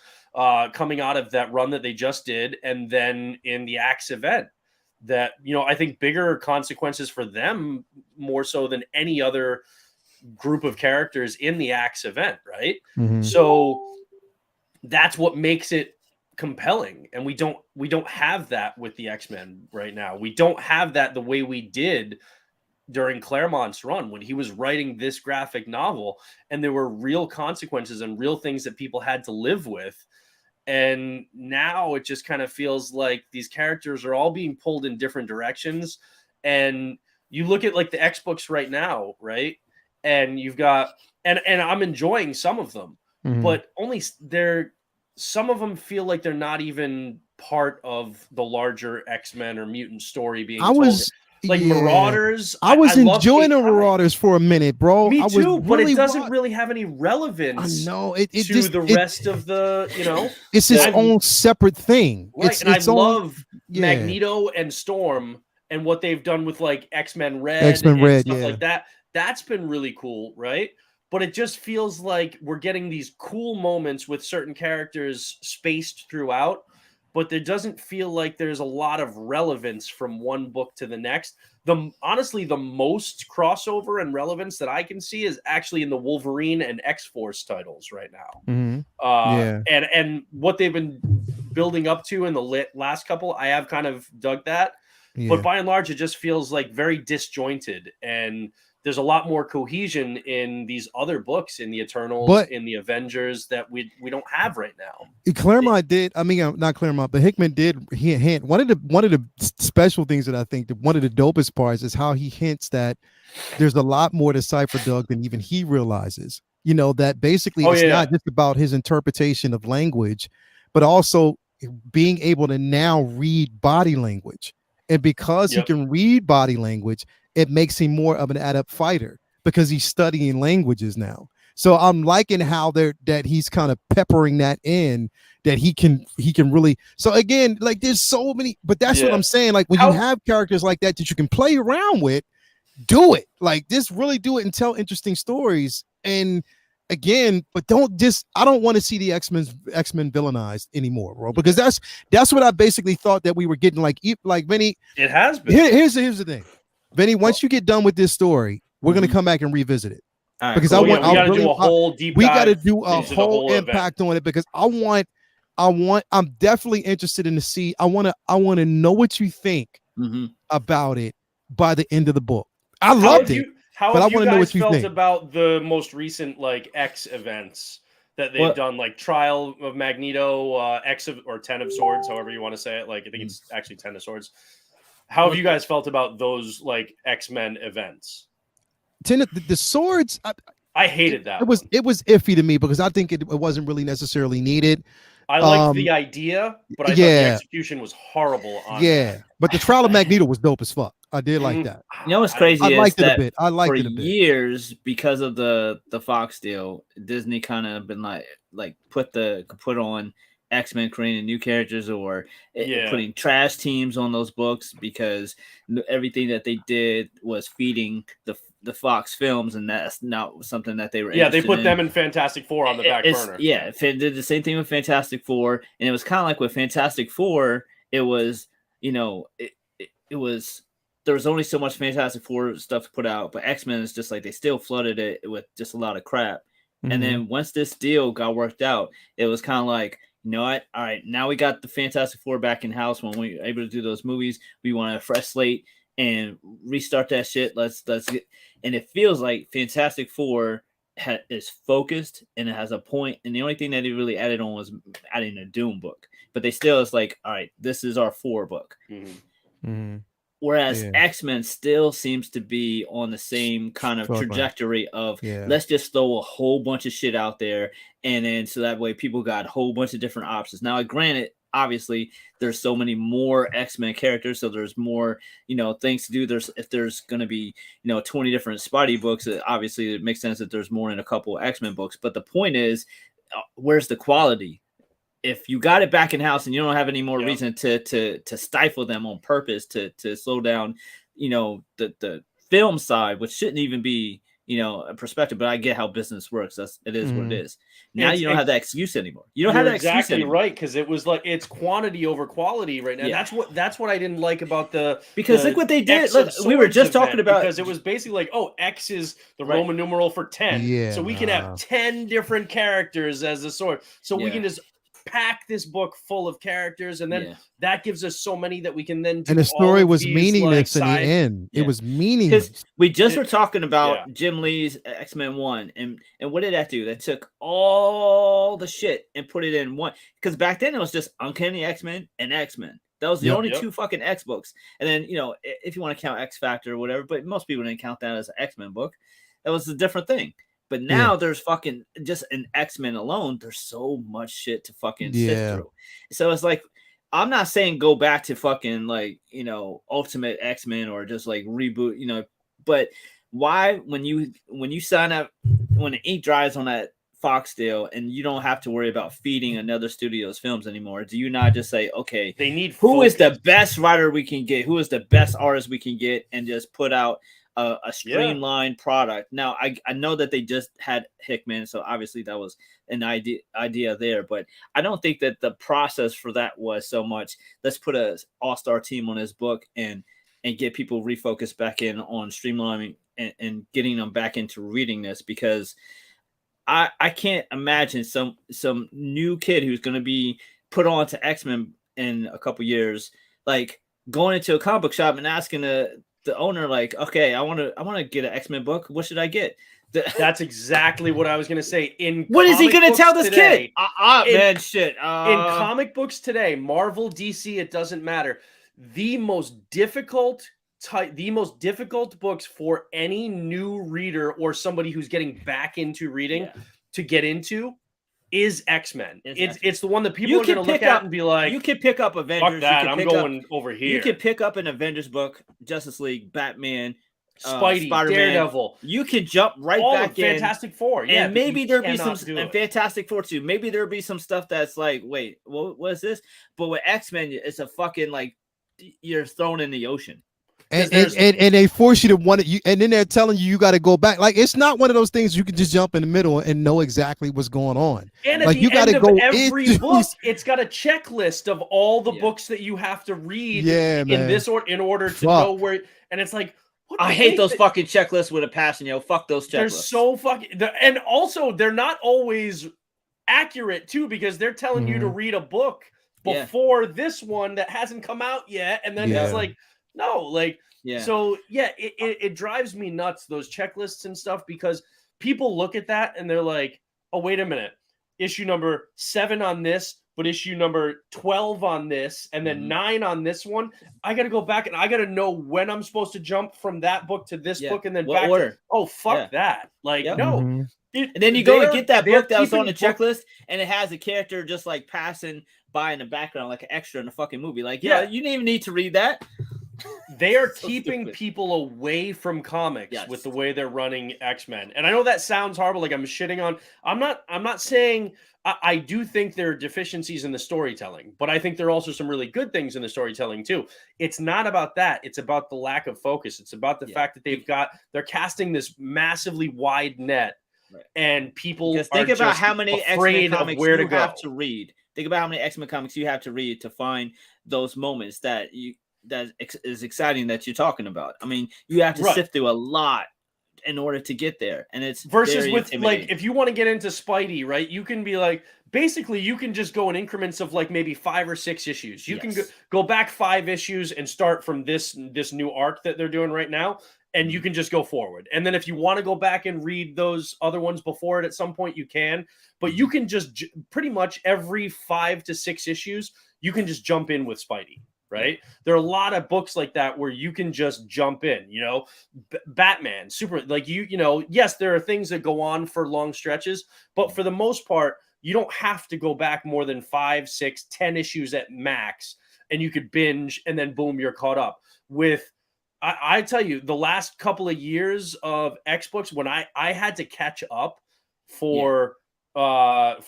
coming out of that run that they just did, and then in the Axe event. That, I think bigger consequences for them more so than any other group of characters in the Axe event, right? Mm-hmm. So that's what makes it compelling, and we don't have that with the X-Men right now. We don't have that the way we did during Claremont's run when he was writing this graphic novel, and there were real consequences and real things that people had to live with. And now it just kind of feels like these characters are all being pulled in different directions. And you look at like the X books right now, right? And you've got, and I'm enjoying some of them, but only some of them feel like they're not even part of the larger X-Men or mutant story being told. Marauders. I was enjoying the Marauders for a minute, bro. Me too, but it doesn't really have any relevance. I know to the rest of the, it's its own separate thing. Right, it's and I love Magneto and Storm and what they've done with like X-Men Red and stuff like that. That's been really cool, right? But it just feels like we're getting these cool moments with certain characters spaced throughout, but there doesn't feel like there's a lot of relevance from one book to the next. Honestly, the most crossover and relevance that I can see is actually in the Wolverine and X-Force titles right now. And what they've been building up to in the last couple, I have kind of dug that. But by and large, it just feels like very disjointed, and there's a lot more cohesion in these other books, in the Eternals, in the Avengers, that we don't have right now. Claremont did. I mean, not Claremont, but Hickman did. He hint one of the special things that I think one of the dopest parts is how he hints that there's a lot more to Cypher Doug than even he realizes. That basically it's not just about his interpretation of language, but also being able to now read body language. And because he can read body language, it makes him more of an adept fighter because he's studying languages now. So I'm liking how that he's kind of peppering that in, that he can really. So again, like there's so many, but that's what I'm saying. Like when you have characters like that you can play around with, do it. Like just really do it and tell interesting stories. And again, but I don't want to see the X-Men villainized anymore, bro, because that's what I basically thought that we were getting. Like Vinny, it has been. Here's the thing, Vinny. Once you get done with this story, we're gonna come back and revisit it. Right, because cool. we got to do a whole deep dive. We got to do a whole impact on it because I'm definitely interested in to see. I want to know what you think about it by the end of the book. I loved it. How have you guys felt about the most recent like X events that they've done, like Trial of Magneto, X or 10 of Swords, however you want to say it? Like I think it's actually 10 of Swords. How have you guys felt about those like X-Men events? The Swords, I hated that. It was iffy to me because I think it wasn't really necessarily needed. I liked the idea, but I thought the execution was horrible. But the Trial of Magneto was dope as fuck. I did like that. You know what's crazy? I liked it a bit. I liked it a bit. Years, because of the Fox deal, Disney kind of been like put on X-Men creating new characters or putting trash teams on those books because everything that they did was feeding the Fox films, and that's not something that they were. They put them in Fantastic Four on the back burner. Yeah, did the same thing with Fantastic Four, and it was kind of like with Fantastic Four. It was, it was. There was only so much Fantastic Four stuff to put out, but X-Men is just like they still flooded it with just a lot of crap. And then once this deal got worked out, it was kind of like, you know what? All right, now we got the Fantastic Four back in house. When we were able to do those movies, we want a fresh slate and restart that shit. Let's get. And it feels like Fantastic Four is focused and it has a point, and the only thing that they really added on was adding a Doom book. But they still, it's like, all right, this is our 4 book. Whereas X-Men still seems to be on the same kind of trajectory of let's just throw a whole bunch of shit out there, and then so that way people got a whole bunch of different options. Now, granted, obviously there's so many more X-Men characters, so there's more, things to do. If there's going to be, 20 different Spidey books, obviously it makes sense that there's more in a couple of X-Men books. But the point is, where's the quality? If you got it back in house and you don't have any more reason to stifle them on purpose to slow down, the film side, which shouldn't even be, a perspective, but I get how business works. It is what it is. Now you don't have that excuse anymore. You don't have that excuse anymore. Right, because it was like it's quantity over quality right now. Yeah. That's what I didn't like about because look what they did. Look, we were just talking about, because it was basically like, oh, X is the Roman numeral for 10. So we can have 10 different characters as a sword. So we can just pack this book full of characters, and then that gives us so many that we can then do. And the story was meaningless in the end. It was meaningless. We just were talking about Jim Lee's X-Men 1, and what did that do? That took all the shit and put it in one. Because back then it was just Uncanny X-Men and X-Men. That was the only 2 fucking X books. And then, if you want to count X Factor or whatever, but most people didn't count that as an X-Men book. That was a different thing. But now there's fucking just an X-Men alone. There's so much shit to fucking sit through. So it's like, I'm not saying go back to fucking like, Ultimate X-Men or just like reboot, but why, when you sign up, when the ink dries on that Fox deal and you don't have to worry about feeding another studio's films anymore, do you not just say, okay, they need who is the best writer we can get? Who is the best artist we can get? And just put out a streamlined product. Now, I know that they just had Hickman, so obviously that was an idea there, but I don't think that the process for that was so much, let's put a all-star team on this book and get people refocused back in on streamlining and getting them back into reading this, because I can't imagine some new kid who's going to be put on to X-Men in a couple years, like going into a comic book shop and asking the owner, like, okay, I want to get an X-Men book. What should I get? That's exactly what I was going to say. What is he going to tell this kid? Man, shit. In comic books today, Marvel, DC, it doesn't matter. The most difficult books for any new reader or somebody who's getting back into reading to get into is X-Men. It's the one that people are going to look at and be like, you can pick up Avengers. Fuck that, I'm going over here. You can pick up an Avengers book, Justice League, Batman, Spidey, Spider-Man, Daredevil. You can jump right back in. Fantastic Four. Yeah, and maybe there'll be some Fantastic Four too. Maybe there'll be some stuff that's like, wait, what is this? But with X-Men, it's a fucking like you're thrown in the ocean. And they force you to want it, and then they're telling you got to go back. Like, it's not one of those things you can just jump in the middle and know exactly what's going on. And like, at the end of every book, it's got a checklist of all the books that you have to read in this order in order to know where. And it's like, I hate those fucking checklists with a passion, yo. Fuck those checklists. They're so fucking, and also they're not always accurate too, because they're telling you to read a book before this one that hasn't come out yet, and then it's like, no, like, so it drives me nuts, those checklists and stuff, because people look at that and they're like, oh, wait a minute, issue number 7 on this, but issue number 12 on this, and then 9 on this one. I got to go back and I got to know when I'm supposed to jump from that book to this book, and then what back order? Oh, fuck that. Like, no. And then you go and get that book that was on the checklist, and it has a character just like passing by in the background, like an extra in a fucking movie. Like, you didn't even need to read that. They are keeping people away from comics with the way they're running X-Men. And I know that sounds horrible, like I'm shitting on. I'm not saying I do think there are deficiencies in the storytelling, but I think there are also some really good things in the storytelling too. It's not about that. It's about the lack of focus. It's about the fact that they're casting this massively wide net, and people just think about how many X-Men comics you have to read. Think about how many X-Men comics you have to read to find those moments that is exciting that you're talking about. I mean, you have to sift through a lot in order to get there, and it's versus with, like, if you want to get into Spidey, right, you can be like, basically you can just go in increments of like maybe 5 or 6 issues. You can go back 5 issues and start from this new arc that they're doing right now, and you can just go forward. And then if you want to go back and read those other ones before it at some point, you can. But you can just pretty much every 5 to 6 issues, you can just jump in with Spidey, right? There are a lot of books like that where you can just jump in, Batman, super, like yes, there are things that go on for long stretches, but for the most part, you don't have to go back more than 5, 6, 10 issues at max, and you could binge and then boom, you're caught up. With I tell you, the last couple of years of X books, when I had to catch up for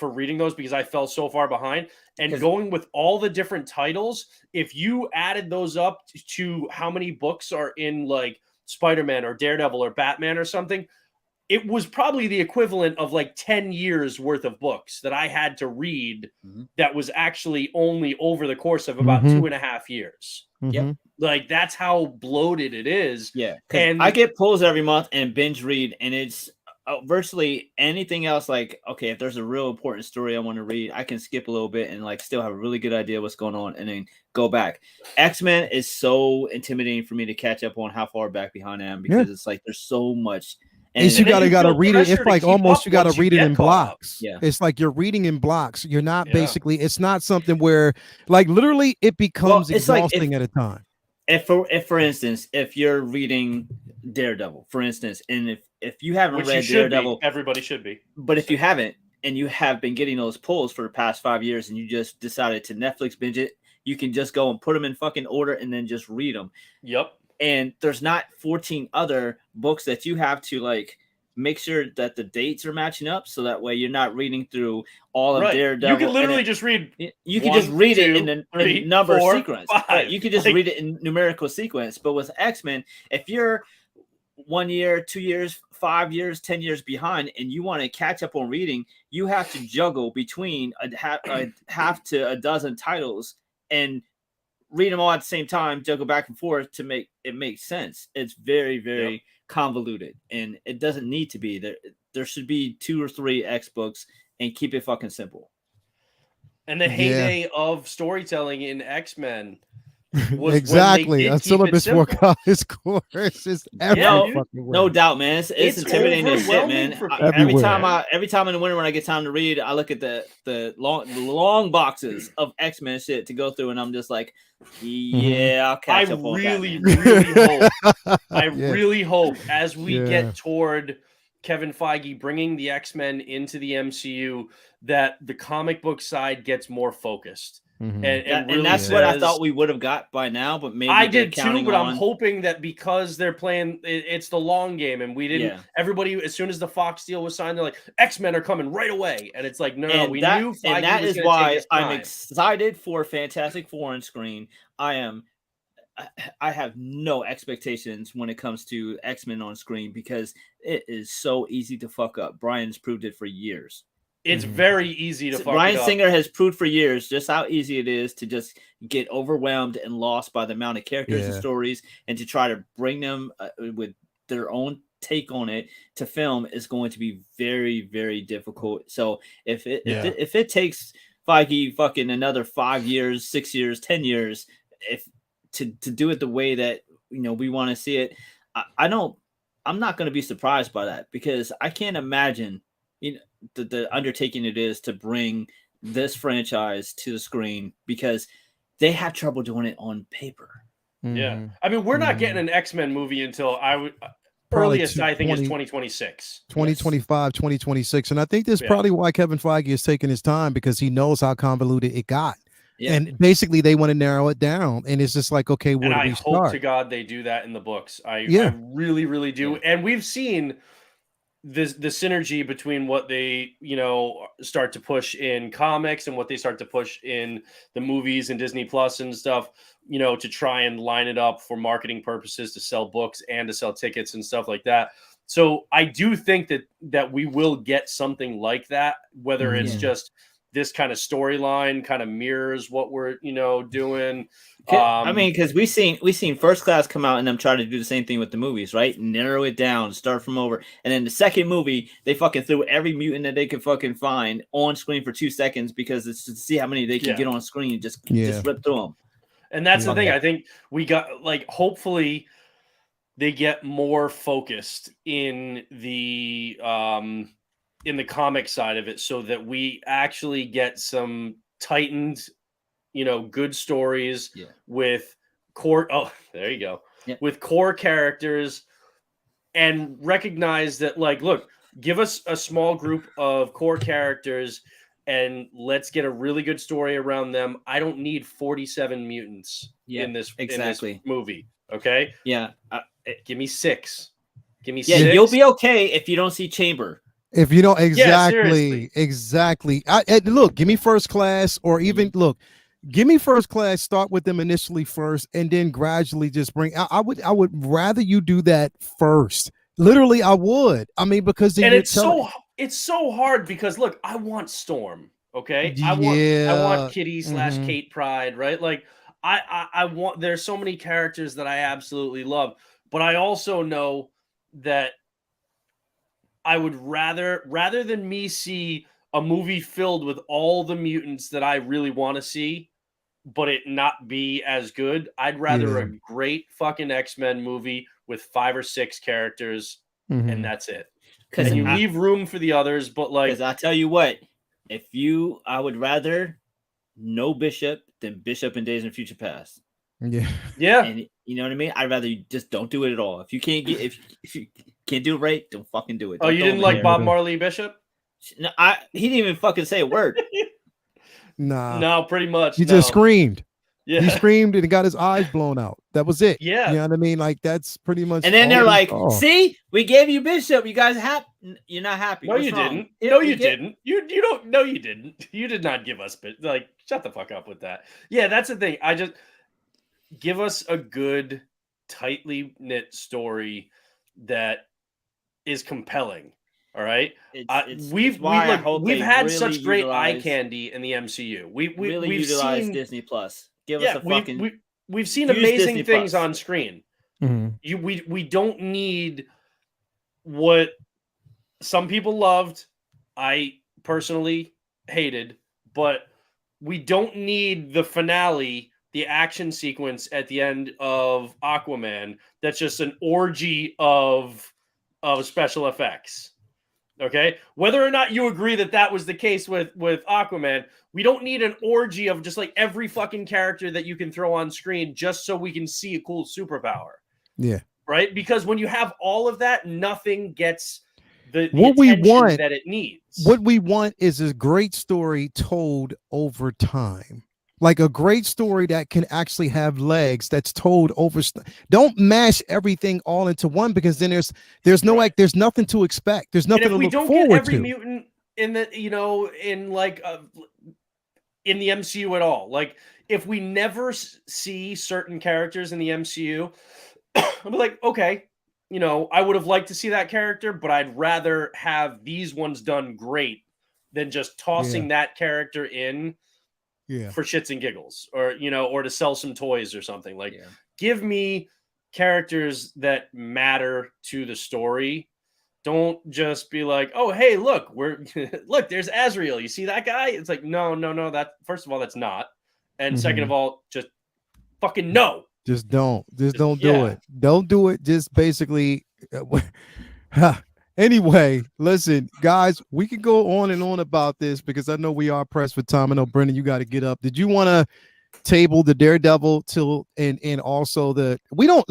reading those because I fell so far behind, and going with all the different titles, if you added those up to how many books are in like Spider-Man or Daredevil or Batman or something, it was probably the equivalent of like 10 years worth of books that I had to read. That was actually only over the course of about 2.5 years. Yep. Like that's how bloated it is. Yeah. And I get pulls every month and binge read, and it's virtually anything else. Like, okay, if there's a real important story I want to read, I can skip a little bit and like still have a really good idea what's going on and then go back. X-Men is so intimidating for me to catch up on how far back behind I am, because it's like there's so much. And you gotta read it. It's like almost you gotta read it in blocks. Yeah. It's like you're reading in blocks. You're not basically, it's not something where like literally it becomes exhausting at a time. If for instance, if you're reading Daredevil, for instance, and if you haven't read Daredevil, everybody should be. But if you haven't, and you have been getting those pulls for the past 5 years, and you just decided to Netflix binge it, you can just go and put them in fucking order and then just read them. Yep. And there's not 14 other books that you have to like make sure that the dates are matching up, so that way you're not reading through all of Daredevil. You can literally just read. You can just read it in the number sequence. Right? You can just read it in numerical sequence. But with X-Men, if you're 1 year, 2 years, 5 years, 10 years behind, and you want to catch up on reading, you have to juggle between a half to a dozen titles and read them all at the same time, juggle back and forth to make it make sense. It's very, very convoluted, and it doesn't need to be. There should be 2 or 3 X books and keep it fucking simple. And the heyday of storytelling in X-Men was exactly a syllabus for college course. No doubt, man. It's intimidating as shit, man. Every time in the winter when I get time to read, I look at the long boxes of X-Men shit to go through, and I'm just like, I'll catch up on that. I really hope as we get toward Kevin Feige bringing the X-Men into the MCU that the comic book side gets more focused. And that's what I thought we would have got by now, but maybe I did too. But I'm hoping that because they're playing, it's the long game, and we didn't. Everybody, as soon as the Fox deal was signed, they're like, X-Men are coming right away, and it's like, no, we knew. Feige and that is why I'm excited for Fantastic Four on screen. I have no expectations when it comes to X-Men on screen because it is so easy to fuck up. Brian's proved it for years. It's very easy to fuck Bryan it up. Singer has proved for years just how easy it is to just get overwhelmed and lost by the amount of characters and stories, and to try to bring them with their own take on it to film is going to be very, very difficult. So if it takes Feige fucking another 5 years, 6 years, 10 years, to do it the way that we want to see it, I'm not going to be surprised by that, because I can't imagine the undertaking it is to bring this franchise to the screen, because they have trouble doing it on paper. Yeah. I mean, we're not getting an X-Men movie until earliest I think is 2026. 2025, 2026. And I think that's probably why Kevin Feige is taking his time, because he knows how convoluted it got. Yeah. And basically they want to narrow it down. And it's just like, okay, where do we start? I hope to God they do that in the books. I really, really do. Yeah. And we've seen the synergy between what they start to push in comics and what they start to push in the movies and Disney Plus and stuff, to try and line it up for marketing purposes, to sell books and to sell tickets and stuff like that. So I do think that we will get something like that, whether it's just this kind of storyline kind of mirrors what we're doing. I mean, because we've seen First Class come out and them try to do the same thing with the movies, right? Narrow it down, start from over, and then the second movie they fucking threw every mutant that they could fucking find on screen for 2 seconds, because it's to see how many they can get on screen and just rip through them. And that's the thing. I think we got hopefully they get more focused in the comic side of it, so that we actually get some tightened, good stories with core. Oh, there you go. Yep. With core characters, and recognize that, like, look, give us a small group of core characters and let's get a really good story around them. I don't need 47 mutants in this movie. Okay. Yeah. Give me 6. Give me Yeah, 6. you'll be okay if you don't see Chamber. If you don't seriously. exactly. Look, give me First Class, or even look, give me First Class. Start with them initially first, and then gradually just bring. I would rather you do that first. Literally, I would. I mean, because then it's so hard, because look, I want Storm. Okay, I want Kitty / Kate Pride. Right, like I want. There's so many characters that I absolutely love, but I also know that I would rather than me see a movie filled with all the mutants that I really want to see, but it not be as good. I'd rather a great fucking X-Men movie with 5 or 6 characters, and that's it. And you leave room for the others, but like, because I tell you what, I would rather no Bishop than Bishop in Days in Future Past. Yeah. And you know what I mean? I'd rather you just don't do it at all. If you can't get if you can't do it right, don't fucking do it. Oh, you didn't like Bob Marley Bishop? No, he didn't even fucking say a word. Nah. No, pretty much. He just screamed. Yeah. He screamed and got his eyes blown out. That was it. Yeah. You know what I mean? Like, that's pretty much. And then they're like, see, we gave you Bishop. You guys happy? You're not happy. No, you didn't. No, you didn't. You don't. No, you didn't. You did not give us like, shut the fuck up with that. Yeah, that's the thing. I just give us a good, tightly knit story that is compelling. All right. We've had such great eye candy in the MCU. We've utilized seen Disney Plus. Give us a fucking. We've seen amazing Disney things Plus on screen. Mm-hmm. We don't need what some people loved. I personally hated, but we don't need the finale, the action sequence at the end of Aquaman. That's just an orgy of special effects. Okay, whether or not you agree that was the case with Aquaman, we don't need an orgy of just like every fucking character that you can throw on screen just so we can see a cool superpower. Yeah. Right? Because when you have all of that, nothing gets the what we attention want that it needs. What we want is a great story told over time. Like a great story that can actually have legs, that's told over. Don't mash everything all into one, because then there's no there's nothing to expect. There's nothing to look forward to. We don't get every mutant in the in the MCU at all. Like, if we never see certain characters in the MCU, I'll be like, okay, I would have liked to see that character, but I'd rather have these ones done great than just tossing that character in. For shits and giggles, or or to sell some toys or something. Like, give me characters that matter to the story. Don't just be like, oh, hey, look, look, there's Azrael. You see that guy? It's like, no. That, first of all, that's not. And second of all, just fucking no. Just don't do it. Don't do it. Just basically. Anyway, listen, guys, we can go on and on about this, because I know we are pressed for time. I know, Brendan, you got to get up. Did you want to table the Daredevil till and also we don't,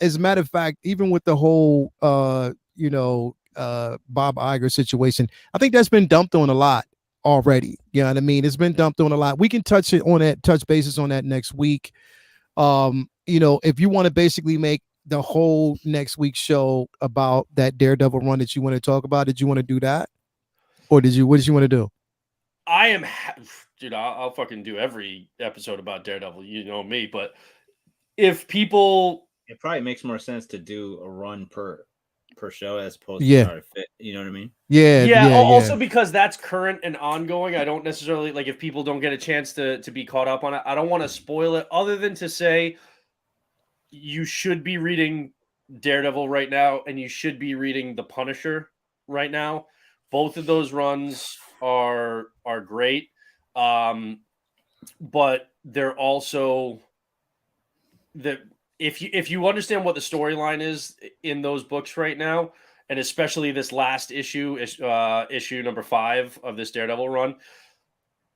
as a matter of fact, even with the whole Bob Iger situation, I think that's been dumped on a lot already. You know what I mean? It's been dumped on a lot. We can touch bases on that next week. If you want to basically make the whole next week's show about that Daredevil run that you want to talk about, did you want to do that, or what did you want to do? I am, dude. I'll fucking do every episode about Daredevil. You know me, but if people, it probably makes more sense to do a run per show as opposed to try to fit. You know what I mean? Yeah. Also, because that's current and ongoing, I don't necessarily like, if people don't get a chance to be caught up on it, I don't want to spoil it, other than to say you should be reading Daredevil right now, and you should be reading The Punisher right now. Both of those runs are great, but they're also that if you understand what the storyline is in those books right now, and especially this last issue, issue number 5 of this Daredevil run,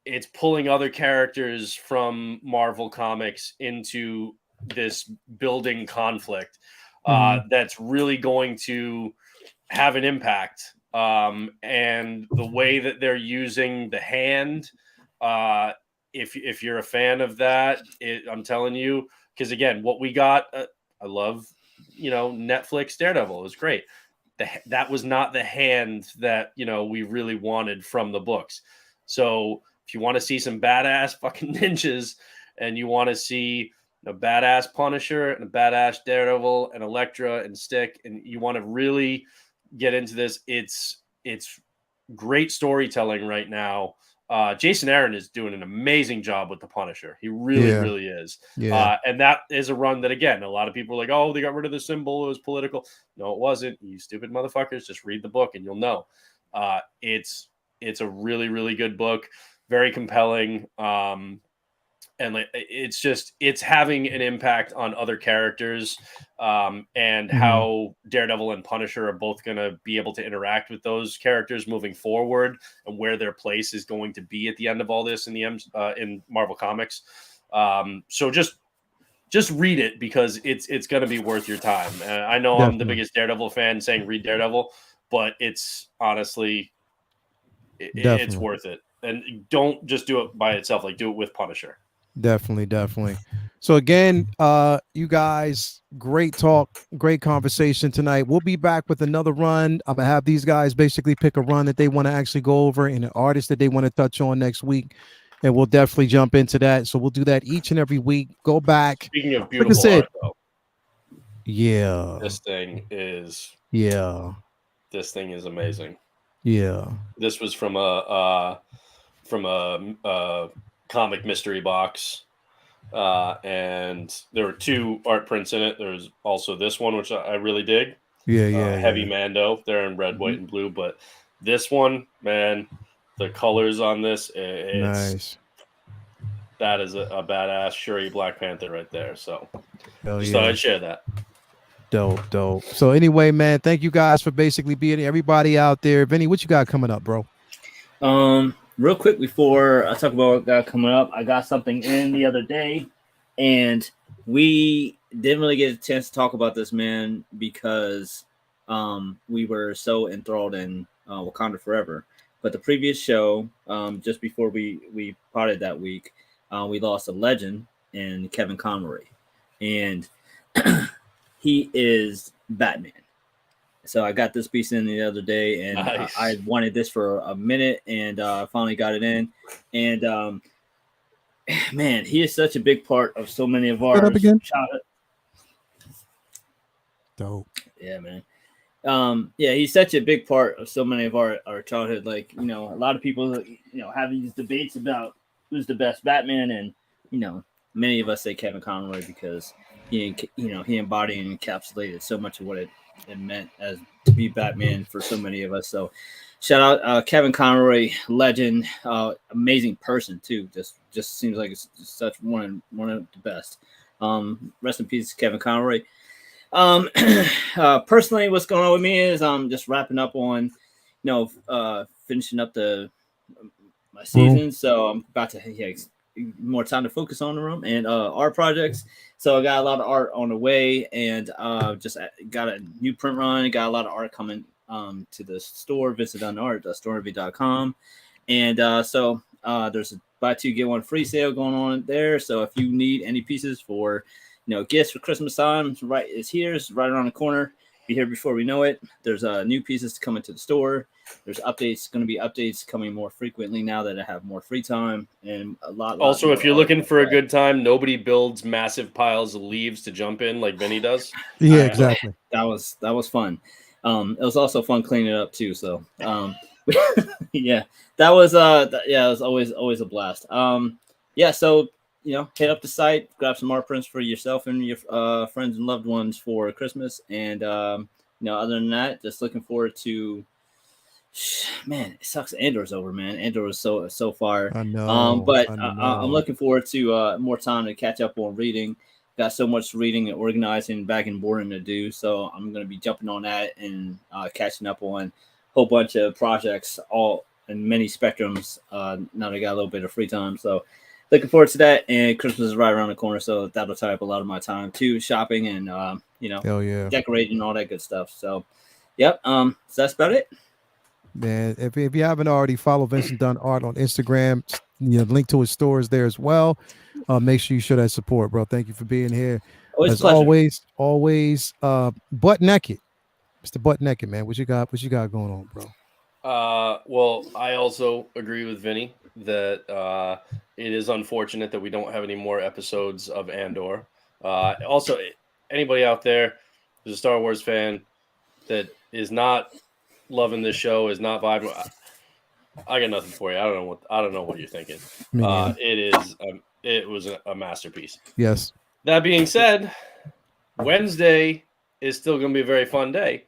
it's pulling other characters from Marvel Comics into this building conflict that's really going to have an impact. And the way that they're using the hand, if you're a fan of that, I'm telling you, because again, what we got, I love, Netflix Daredevil. It was great. That was not the hand that, we really wanted from the books. So if you want to see some badass fucking ninjas and you want to see a badass Punisher and a badass Daredevil and Elektra and Stick, and you want to really get into this, it's great storytelling right now. Jason Aaron is doing an amazing job with the Punisher. He really is. Yeah. And that is a run that, again, a lot of people are like, oh, they got rid of the symbol. It was political. No, it wasn't. You stupid motherfuckers. Just read the book and you'll know. It's a really, really good book. Very compelling. And it's having an impact on other characters, and how Daredevil and Punisher are both going to be able to interact with those characters moving forward, and where their place is going to be at the end of all this in Marvel Comics. So just read it, because it's going to be worth your time. I know I'm the biggest Daredevil fan saying read Daredevil, but it's honestly, it's worth it. And don't just do it by itself. Like, do it with Punisher. Definitely. So again, you guys, great talk, great conversation tonight. We'll be back with another run. I'm gonna have these guys basically pick a run that they want to actually go over and an artist that they want to touch on next week, and we'll definitely jump into that. So we'll do that each and every week. Go back. Speaking of beautiful art, though, this thing is amazing. Yeah, this was from a comic mystery box, and there were 2 art prints in it. There's also this one, which I really dig. Heavy Mando. They're in red, white, and blue. But this one, man, the colors on this, it's nice. That is a badass Shuri Black Panther right there. So just thought I'd share that. Dope. So anyway, man, thank you guys for basically being here. Everybody out there. Vinny, what you got coming up, bro? Real quick before I talk about what got coming up, I got something in the other day, and we didn't really get a chance to talk about this, man, because we were so enthralled in Wakanda Forever. But the previous show, just before we parted that week, we lost a legend in Kevin Conroy, and he is Batman. So I got this piece in the other day, and nice. I wanted this for a minute, and finally got it in. And man, he is such a big part of so many of our childhood. Dope. Yeah, man. Yeah, he's such a big part of so many of our childhood. Like, a lot of people, have these debates about who's the best Batman, and many of us say Kevin Conroy because he embodied and encapsulated so much of what it meant as to be Batman for so many of us. So shout out Kevin Conroy, legend, amazing person too. Just seems like it's such one of the best. Rest in peace, Kevin Conroy. Personally, what's going on with me is I'm just wrapping up on, finishing up my season. So I'm about to more time to focus on the room and art projects. So I got a lot of art on the way, and just got a new print run. Got a lot of art coming to the store. Visit on art, storeenvy.com. And so there's a buy 2 get 1 free sale going on there. So if you need any pieces for gifts for Christmas time, it's here. It's right around the corner. Be here before we know it. There's new pieces coming to the store. There's going to be updates coming more frequently now that I have more free time, and a lot. Also, if you're looking for a good time, nobody builds massive piles of leaves to jump in like Vinny does. Yeah, exactly. That was fun. It was also fun cleaning it up too. So, yeah, that was it was always a blast. Yeah, so hit up the site, grab some art prints for yourself and your friends and loved ones for Christmas, and other than that, just looking forward to. Man, it sucks. Andor's over, man. Andor is so far. I know. But I'm looking forward to more time to catch up on reading. got so much reading and organizing back in boarding to do. So I'm going to be jumping on that and catching up on a whole bunch of projects, all in many spectrums. Now that I got a little bit of free time. So looking forward to that. And Christmas is right around the corner. So that'll tie up a lot of my time too, shopping and, Hell yeah. decorating and all that good stuff. So, yep. So that's about it. Man, if you haven't already, follow Vincent Dunn Art on Instagram. Link to his stores there as well. Make sure you show that support, bro. Thank you for being here. Always as a pleasure. always, butt naked. Mr. Butt Naked, man. What you got going on, bro? Well, I also agree with Vinny that it is unfortunate that we don't have any more episodes of Andor. Also, anybody out there who's a Star Wars fan that is not loving this show, is not vibing, I got nothing for you. I don't know what you're thinking. It was a masterpiece. Yes. That being said, Wednesday is still going to be a very fun day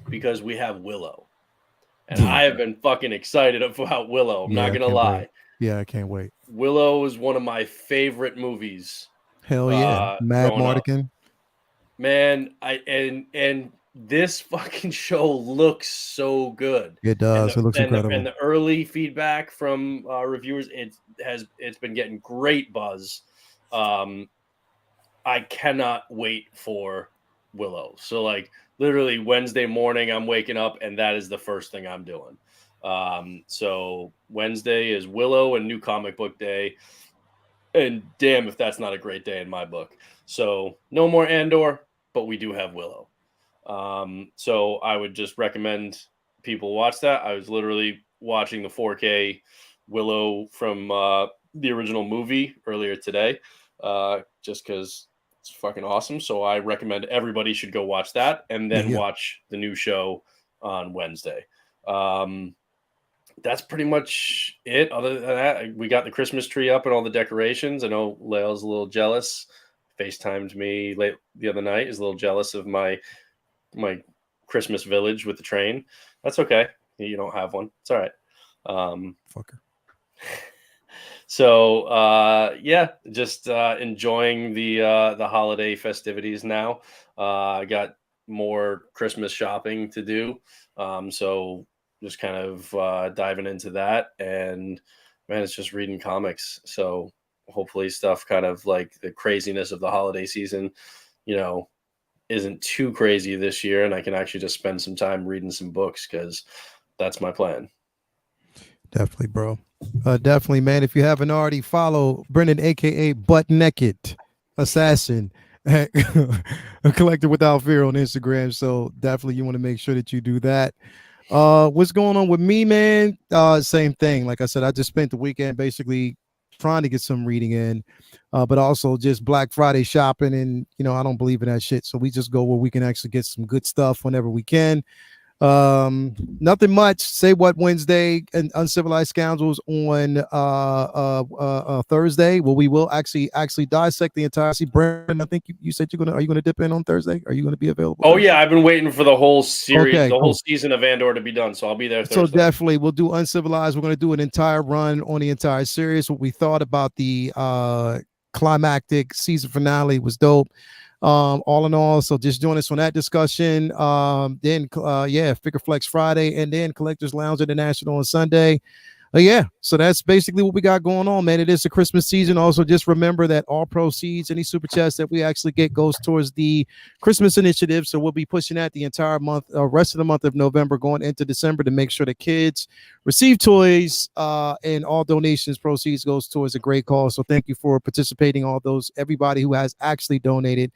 because we have Willow. And I have been fucking excited about Willow. I'm not going to lie. Wait. Yeah, I can't wait. Willow is one of my favorite movies. Hell yeah. Mad Mardigan. Man, and this fucking show looks so good. It does. It looks incredible. And the early feedback from reviewers, it's been getting great buzz. I cannot wait for Willow. So like literally Wednesday morning, I'm waking up and that is the first thing I'm doing. So Wednesday is Willow and New Comic Book Day. And damn, if that's not a great day in my book. So no more Andor, but we do have Willow. So I would just recommend people watch that. I was literally watching the 4K Willow from the original movie earlier today, just because it's fucking awesome. So I recommend everybody should go watch that and then watch the new show on Wednesday. That's pretty much it. Other than that, we got the Christmas tree up and all the decorations. I know Lael's a little jealous. FaceTimed me late the other night. Is a little jealous of my Christmas village with the train. That's okay. You don't have one. It's all right. Fucker. So just enjoying the holiday festivities now. I got more Christmas shopping to do. So just kind of diving into that, and man, it's just reading comics. So hopefully stuff kind of like the craziness of the holiday season, isn't too crazy this year, and I can actually just spend some time reading some books because that's my plan. Definitely, bro. Definitely, man. If you haven't already, follow Brendan, aka Butt Naked Assassin, a collector without fear on Instagram. So definitely, you want to make sure that you do that. What's going on with me, man? Same thing. Like I said, I just spent the weekend basically trying to get some reading in, but also just Black Friday shopping. And, I don't believe in that shit. So we just go where we can actually get some good stuff whenever we can. Nothing much. Say What Wednesday and Uncivilized Scoundrels on Thursday. Well, we will actually dissect the entire season. Brandon, I think you said are you gonna dip in on Thursday? Are you gonna be available? Oh Thursday? Yeah, I've been waiting for the whole series, whole season of Andor to be done. So I'll be there Thursday. So definitely we'll do Uncivilized. We're gonna do an entire run on the entire series. What we thought about the climactic season finale was dope. All in all, so just join us on that discussion. Then Figure Flex Friday, and then Collectors Lounge International on Sunday. So that's basically what we got going on, man. It is the Christmas season. Also, just remember that all proceeds, any super chats that we actually get, goes towards the Christmas initiative. So we'll be pushing that the entire month, rest of the month of November, going into December, to make sure that kids receive toys, and all donations proceeds goes towards a great cause. So thank you for participating. Everybody who has actually donated,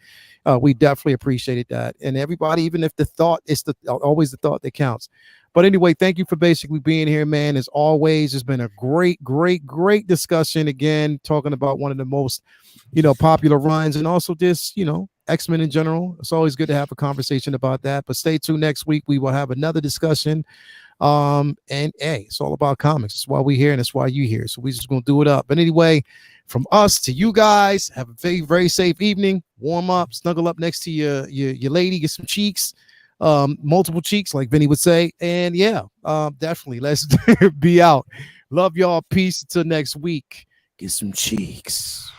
we definitely appreciated that. And everybody, even if the thought is always the thought that counts. But anyway, thank you for basically being here, man. As always, it's been a great discussion. Again, talking about one of the most, popular runs, and also just, X-Men in general. It's always good to have a conversation about that. But stay tuned next week. We will have another discussion. And hey, it's all about comics. That's why we're here, and that's why you're here. So we're just gonna do it up. But anyway, from us to you guys, have a very, very safe evening. Warm up, snuggle up next to your lady, get some cheeks. Multiple cheeks, like Vinny would say. And definitely let's be out. Love y'all. Peace until next week. Get some cheeks.